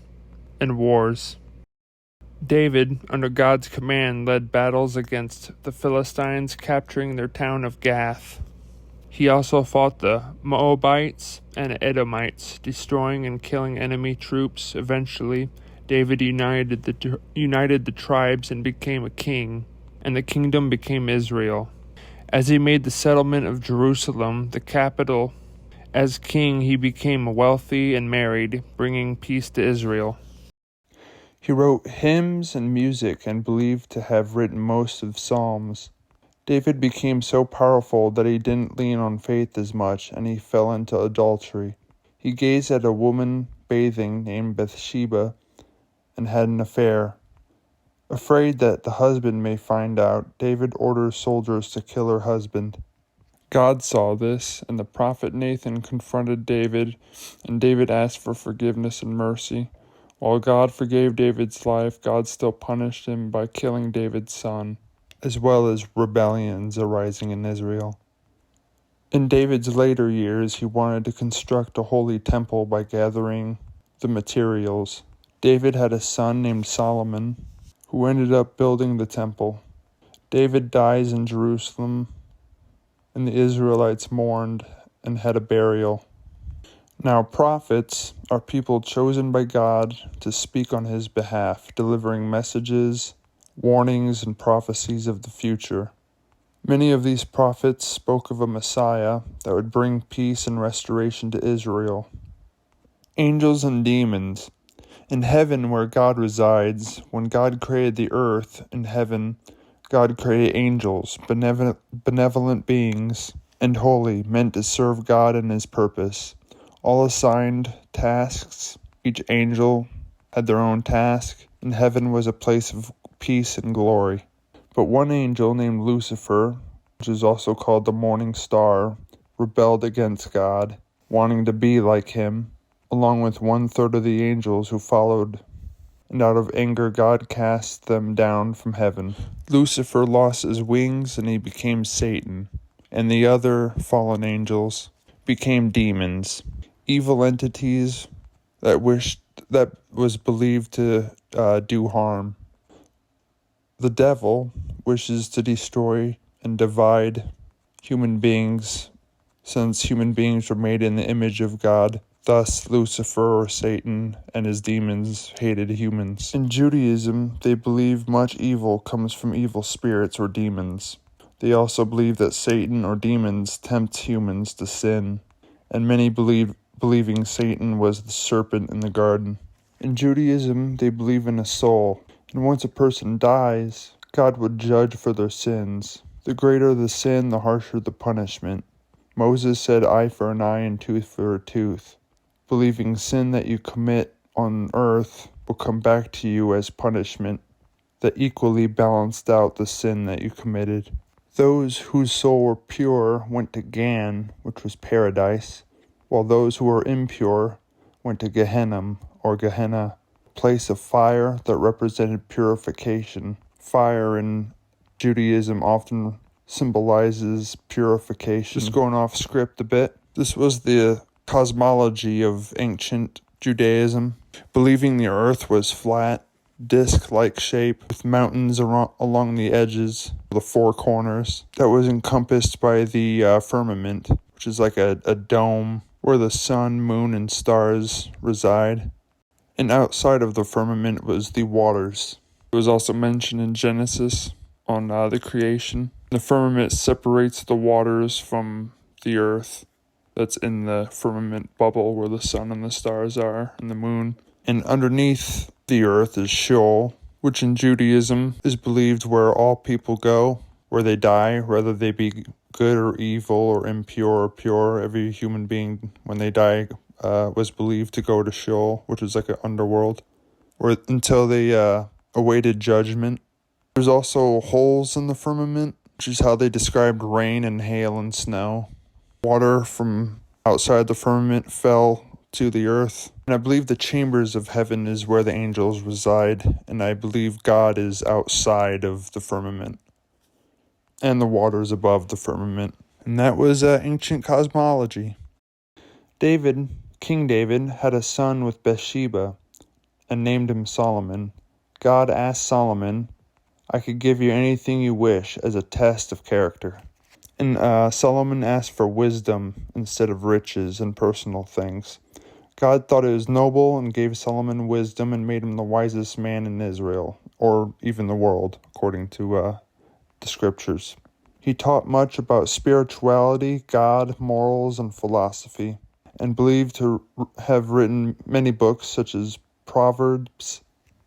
and wars. David, under God's command, led battles against the Philistines, capturing their town of Gath. He also fought the Moabites and Edomites, destroying and killing enemy troops. Eventually, David united the tribes and became a king, and the kingdom became Israel. As he made the settlement of Jerusalem the capital, as king he became wealthy and married, bringing peace to Israel. He wrote hymns and music and believed to have written most of Psalms. David became so powerful that he didn't lean on faith as much, and he fell into adultery. He gazed at a woman bathing named Bathsheba and had an affair. Afraid that the husband may find out, David orders soldiers to kill her husband. God saw this, and the prophet Nathan confronted David, and David asked for forgiveness and mercy. While God forgave David's life, God still punished him by killing David's son, as well as rebellions arising in Israel. In David's later years, he wanted to construct a holy temple by gathering the materials. David had a son named Solomon, who ended up building the temple. David dies in Jerusalem, and the Israelites mourned and had a burial. Now, prophets are people chosen by God to speak on his behalf, delivering messages, warnings, and prophecies of the future. Many of these prophets spoke of a Messiah that would bring peace and restoration to Israel. Angels and demons. In heaven, where God resides, when God created the earth in heaven, God created angels, benevolent beings, and holy, meant to serve God and his purpose. All assigned tasks. Each angel had their own task, and heaven was a place of peace and glory. But one angel named Lucifer, which is also called the morning star, rebelled against God, wanting to be like him, along with 1/3 of the angels who followed, and out of anger God cast them down from heaven. Lucifer lost his wings and he became Satan, and the other fallen angels became demons, evil entities that was believed to do harm. The devil wishes to destroy and divide human beings, since human beings were made in the image of God. Thus, Lucifer, or Satan, and his demons hated humans. In Judaism, they believe much evil comes from evil spirits or demons. They also believe that Satan or demons tempt humans to sin, and many believing Satan was the serpent in the garden. In Judaism, they believe in a soul, and once a person dies, God would judge for their sins. The greater the sin, the harsher the punishment. Moses said eye for an eye and tooth for a tooth, believing sin that you commit on earth will come back to you as punishment that equally balanced out the sin that you committed. Those whose soul were pure went to Gan, which was paradise, while those who were impure went to Gehenna, or Gehenna, a place of fire that represented purification. Fire in Judaism often symbolizes purification. Just going off script a bit. This was the cosmology of ancient Judaism, believing the earth was flat, disc-like shape, with mountains along the edges, the four corners, that was encompassed by the firmament, which is like a dome where the sun, moon, and stars reside. And outside of the firmament was the waters. It was also mentioned in Genesis on the creation. The firmament separates the waters from the earth that's in the firmament bubble where the sun and the stars are, and the moon. And underneath the earth is Sheol, which in Judaism is believed where all people go, where they die, whether they be good or evil or impure or pure. Every human being, when they die, was believed to go to Sheol, which is like an underworld, until they awaited judgment. There's also holes in the firmament, which is how they described rain and hail and snow. Water from outside the firmament fell to the earth. And I believe the chambers of heaven is where the angels reside, and I believe God is outside of the firmament, and the waters above the firmament. And that was ancient cosmology. King David, had a son with Bathsheba, and named him Solomon. God asked Solomon, I could give you anything you wish as a test of character. And Solomon asked for wisdom instead of riches and personal things. God thought it was noble and gave Solomon wisdom and made him the wisest man in Israel, or even the world, according to the scriptures. He taught much about spirituality, God, morals, and philosophy, and believed to have written many books such as Proverbs,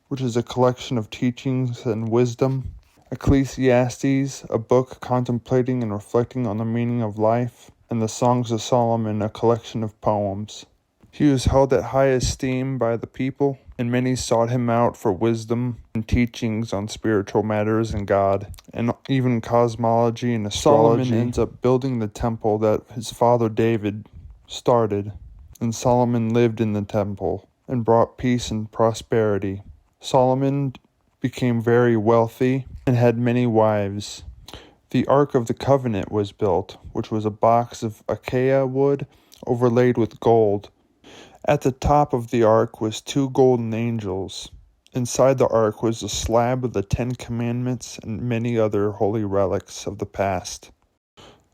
which is a collection of teachings and wisdom, Ecclesiastes, a book contemplating and reflecting on the meaning of life, and the Songs of Solomon, a collection of poems. He was held at high esteem by the people, and many sought him out for wisdom and teachings on spiritual matters and God, and even cosmology and astrology. Solomon ends up building the temple that his father David started, and Solomon lived in the temple and brought peace and prosperity. Solomon became very wealthy and had many wives. The Ark of the Covenant was built, which was a box of acacia wood overlaid with gold. At the top of the ark was 2 golden angels. Inside the ark was a slab of the 10 Commandments and many other holy relics of the past.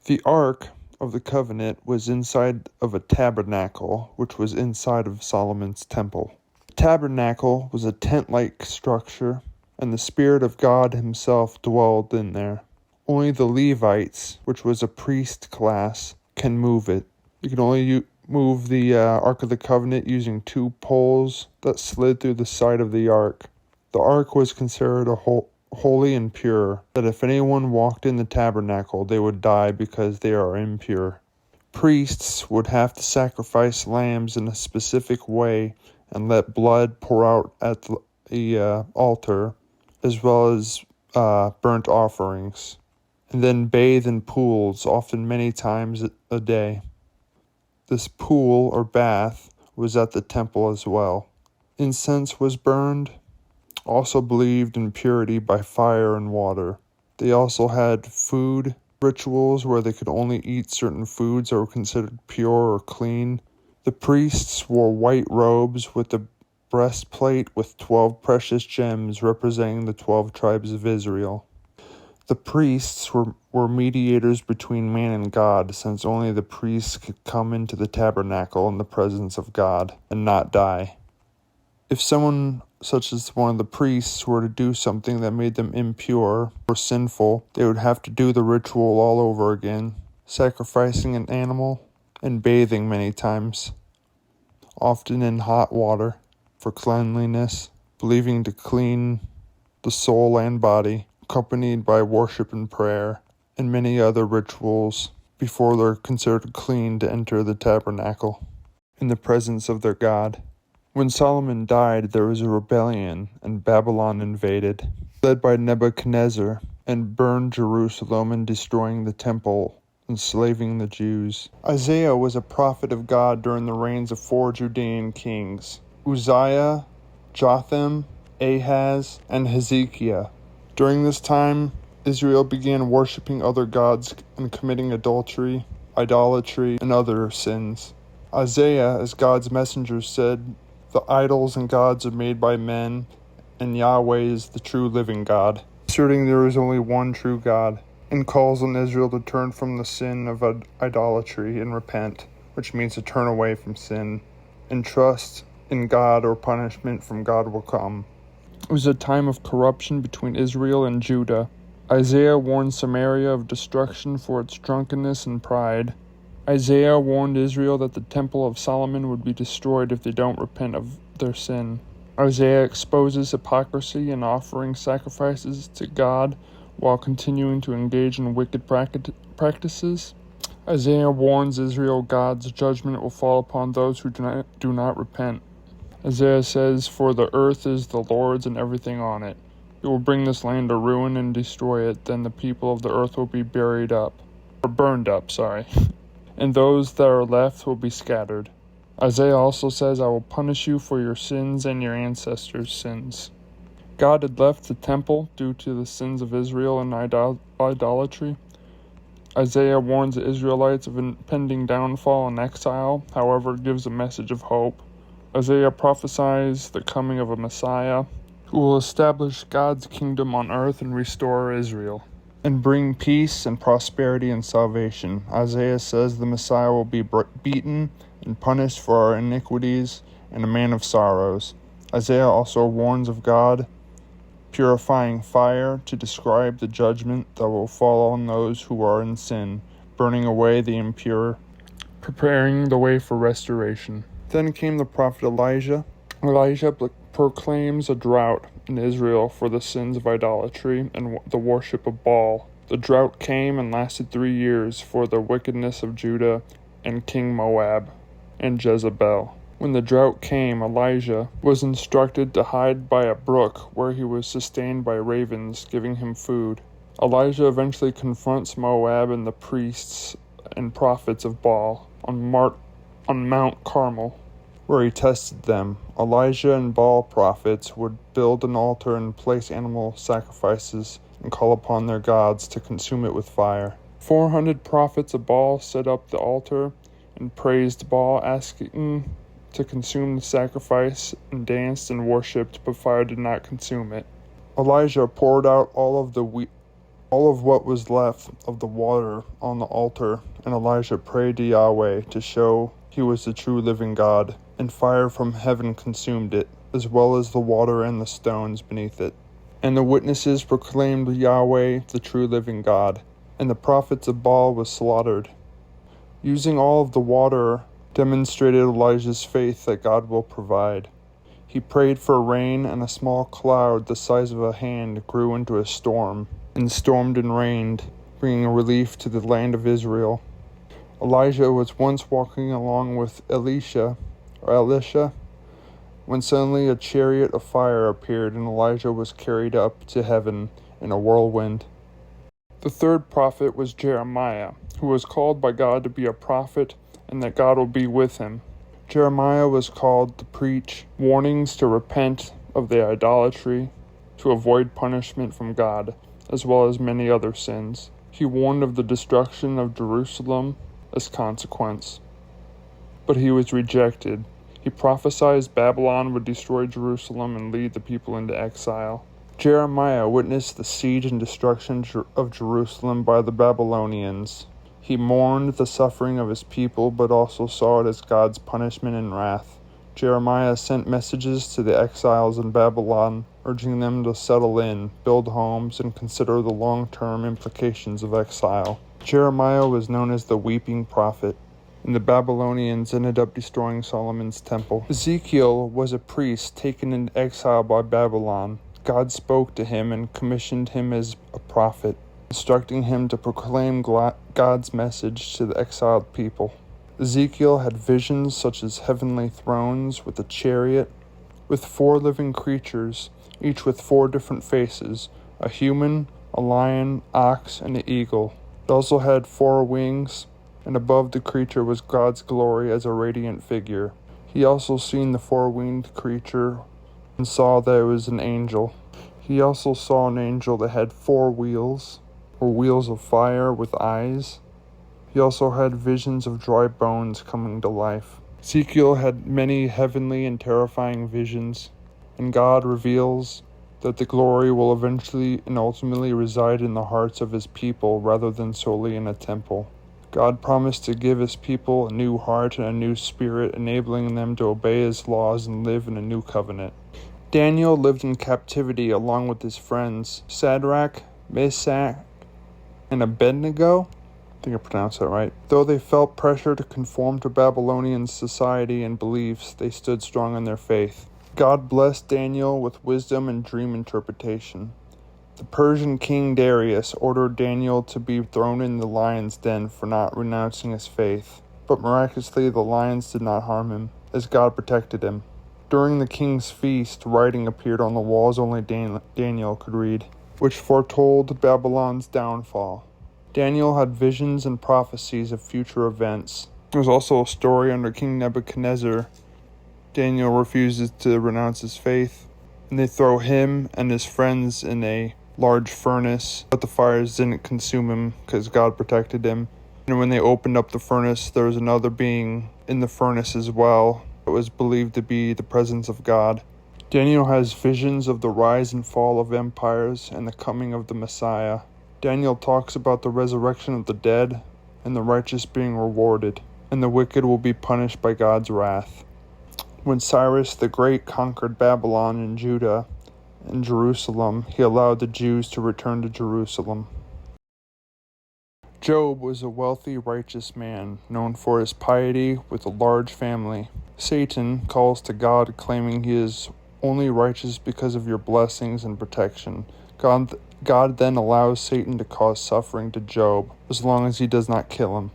The ark of the covenant was inside of a tabernacle, which was inside of Solomon's temple. The tabernacle was a tent-like structure, and the Spirit of God himself dwelled in there. Only the Levites, which was a priest class, can move it. You can only move the Ark of the Covenant using 2 poles that slid through the side of the Ark. The Ark was considered holy and pure, that if anyone walked in the tabernacle, they would die because they are impure. Priests would have to sacrifice lambs in a specific way and let blood pour out at the altar, as well as burnt offerings, and then bathe in pools, often many times a day. This pool or bath was at the temple as well. Incense was burned, also believed in purity by fire and water. They also had food rituals where they could only eat certain foods that were considered pure or clean. The priests wore white robes with a breastplate with 12 precious gems representing the 12 tribes of Israel. The priests were mediators between man and God, since only the priests could come into the tabernacle in the presence of God and not die. If someone, such as one of the priests, were to do something that made them impure or sinful, they would have to do the ritual all over again, sacrificing an animal and bathing many times, often in hot water, for cleanliness, believing to clean the soul and body, accompanied by worship and prayer, and many other rituals before they're considered clean to enter the tabernacle in the presence of their God. When Solomon died, there was a rebellion, and Babylon invaded, led by Nebuchadnezzar, and burned Jerusalem and destroying the temple, enslaving the Jews. Isaiah was a prophet of God during the reigns of 4 Judean kings: Uzziah, Jotham, Ahaz, and Hezekiah. During this time, Israel began worshiping other gods and committing adultery, idolatry, and other sins. Isaiah, as God's messenger, said, "The idols and gods are made by men, and Yahweh is the true living God," asserting there is only one true God, and calls on Israel to turn from the sin of idolatry and repent, which means to turn away from sin, and trust in God, or punishment from God will come. It was a time of corruption between Israel and Judah. Isaiah warned Samaria of destruction for its drunkenness and pride. Isaiah warned Israel that the Temple of Solomon would be destroyed if they don't repent of their sin. Isaiah exposes hypocrisy in offering sacrifices to God while continuing to engage in wicked practices. Isaiah warns Israel God's judgment will fall upon those who do not repent. Isaiah says, "For the earth is the Lord's and everything on it. It will bring this land to ruin and destroy it. Then the people of the earth will be burned up, and those that are left will be scattered." Isaiah also says, "I will punish you for your sins and your ancestors' sins." God had left the temple due to the sins of Israel and idolatry. Isaiah warns the Israelites of impending downfall and exile, however, gives a message of hope. Isaiah prophesies the coming of a Messiah who will establish God's kingdom on earth and restore Israel, and bring peace and prosperity and salvation. Isaiah says the Messiah will be beaten and punished for our iniquities, and a man of sorrows. Isaiah also warns of God purifying fire to describe the judgment that will fall on those who are in sin, burning away the impure, preparing the way for restoration. Then came the prophet Elijah. Elijah proclaims a drought in Israel for the sins of idolatry and the worship of Baal. The drought came and lasted 3 years for the wickedness of Judah and King Moab and Jezebel. When the drought came, Elijah was instructed to hide by a brook where he was sustained by ravens, giving him food. Elijah eventually confronts Moab and the priests and prophets of Baal on Mount Carmel, where he tested them. Elijah and Baal prophets would build an altar and place animal sacrifices and call upon their gods to consume it with fire. 400 prophets of Baal set up the altar and praised Baal, asking to consume the sacrifice, and danced and worshipped, but fire did not consume it. Elijah poured out all of the all of what was left of the water on the altar, and Elijah prayed to Yahweh to show he was the true living God, and fire from heaven consumed it, as well as the water and the stones beneath it. And the witnesses proclaimed Yahweh the true living God, and the prophets of Baal was slaughtered. Using all of the water demonstrated Elijah's faith that God will provide. He prayed for rain, and a small cloud the size of a hand grew into a storm, and stormed and rained, bringing relief to the land of Israel. Elijah was once walking along with Elisha, when suddenly a chariot of fire appeared, and Elijah was carried up to heaven in a whirlwind. The third prophet was Jeremiah, who was called by God to be a prophet, and that God would be with him. Jeremiah was called to preach warnings to repent of their idolatry, to avoid punishment from God, as well as many other sins. He warned of the destruction of Jerusalem as consequence. But he was rejected. He prophesied Babylon would destroy Jerusalem and lead the people into exile. Jeremiah witnessed the siege and destruction of Jerusalem by the Babylonians. He mourned the suffering of his people, but also saw it as God's punishment and wrath. Jeremiah sent messages to the exiles in Babylon, urging them to settle in, build homes, and consider the long-term implications of exile. Jeremiah was known as the weeping prophet, and the Babylonians ended up destroying Solomon's temple. Ezekiel was a priest taken into exile by Babylon. God spoke to him and commissioned him as a prophet, instructing him to proclaim God's message to the exiled people. Ezekiel had visions such as heavenly thrones with a chariot, with 4 living creatures, each with 4 different faces, a human, a lion, ox, and an eagle. It also had 4 wings, and above the creature was God's glory as a radiant figure. He also seen the 4-winged creature and saw that it was an angel. He also saw an angel that had 4 wheels, or wheels of fire with eyes. He also had visions of dry bones coming to life. Ezekiel had many heavenly and terrifying visions, and God reveals that the glory will eventually and ultimately reside in the hearts of his people rather than solely in a temple. God promised to give his people a new heart and a new spirit, enabling them to obey his laws and live in a new covenant. Daniel lived in captivity along with his friends Shadrach, Meshach, and Abednego. I think I pronounced that right. Though they felt pressure to conform to Babylonian society and beliefs, they stood strong in their faith. God blessed Daniel with wisdom and dream interpretation. The Persian king Darius ordered Daniel to be thrown in the lion's den for not renouncing his faith, but miraculously the lions did not harm him, as God protected him. During the king's feast, writing appeared on the walls only Daniel could read, which foretold Babylon's downfall. Daniel had visions and prophecies of future events. There was also a story under King Nebuchadnezzar. Daniel refuses to renounce his faith, and they throw him and his friends in a large furnace, but the fires didn't consume him because God protected him. And when they opened up the furnace, there was another being in the furnace as well. It was believed to be the presence of God. Daniel has visions of the rise and fall of empires and the coming of the Messiah. Daniel talks about the resurrection of the dead and the righteous being rewarded, and the wicked will be punished by God's wrath. When Cyrus the Great conquered Babylon and Judah and Jerusalem, he allowed the Jews to return to Jerusalem. Job was a wealthy, righteous man, known for his piety with a large family. Satan calls to God, claiming he is only righteous because of your blessings and protection. God then allows Satan to cause suffering to Job, as long as he does not kill him.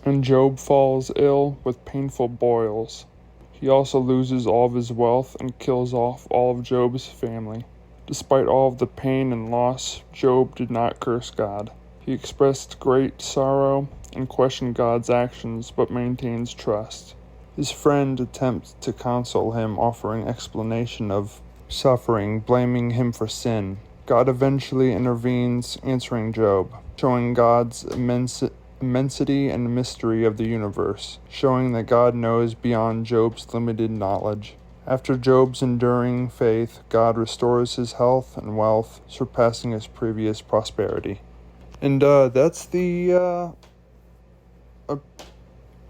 And Job falls ill with painful boils. He also loses all of his wealth and kills off all of Job's family. Despite all of the pain and loss, Job did not curse God. He expressed great sorrow and questioned God's actions, but maintains trust. His friend attempts to console him, offering explanation of suffering, blaming him for sin. God eventually intervenes, answering Job, showing God's immensity and mystery of the universe, showing that God knows beyond Job's limited knowledge. After Job's enduring faith, God restores his health and wealth, surpassing his previous prosperity. And that's a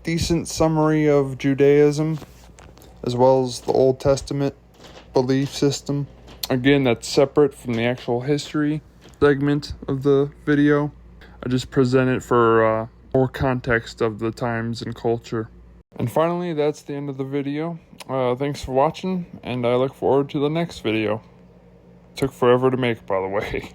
decent summary of Judaism, as well as the Old Testament belief system. Again, that's separate from the actual history segment of the video. I just present it for more context of the times and culture. And finally, that's the end of the video. Thanks for watching, and I look forward to the next video. It took forever to make, by the way.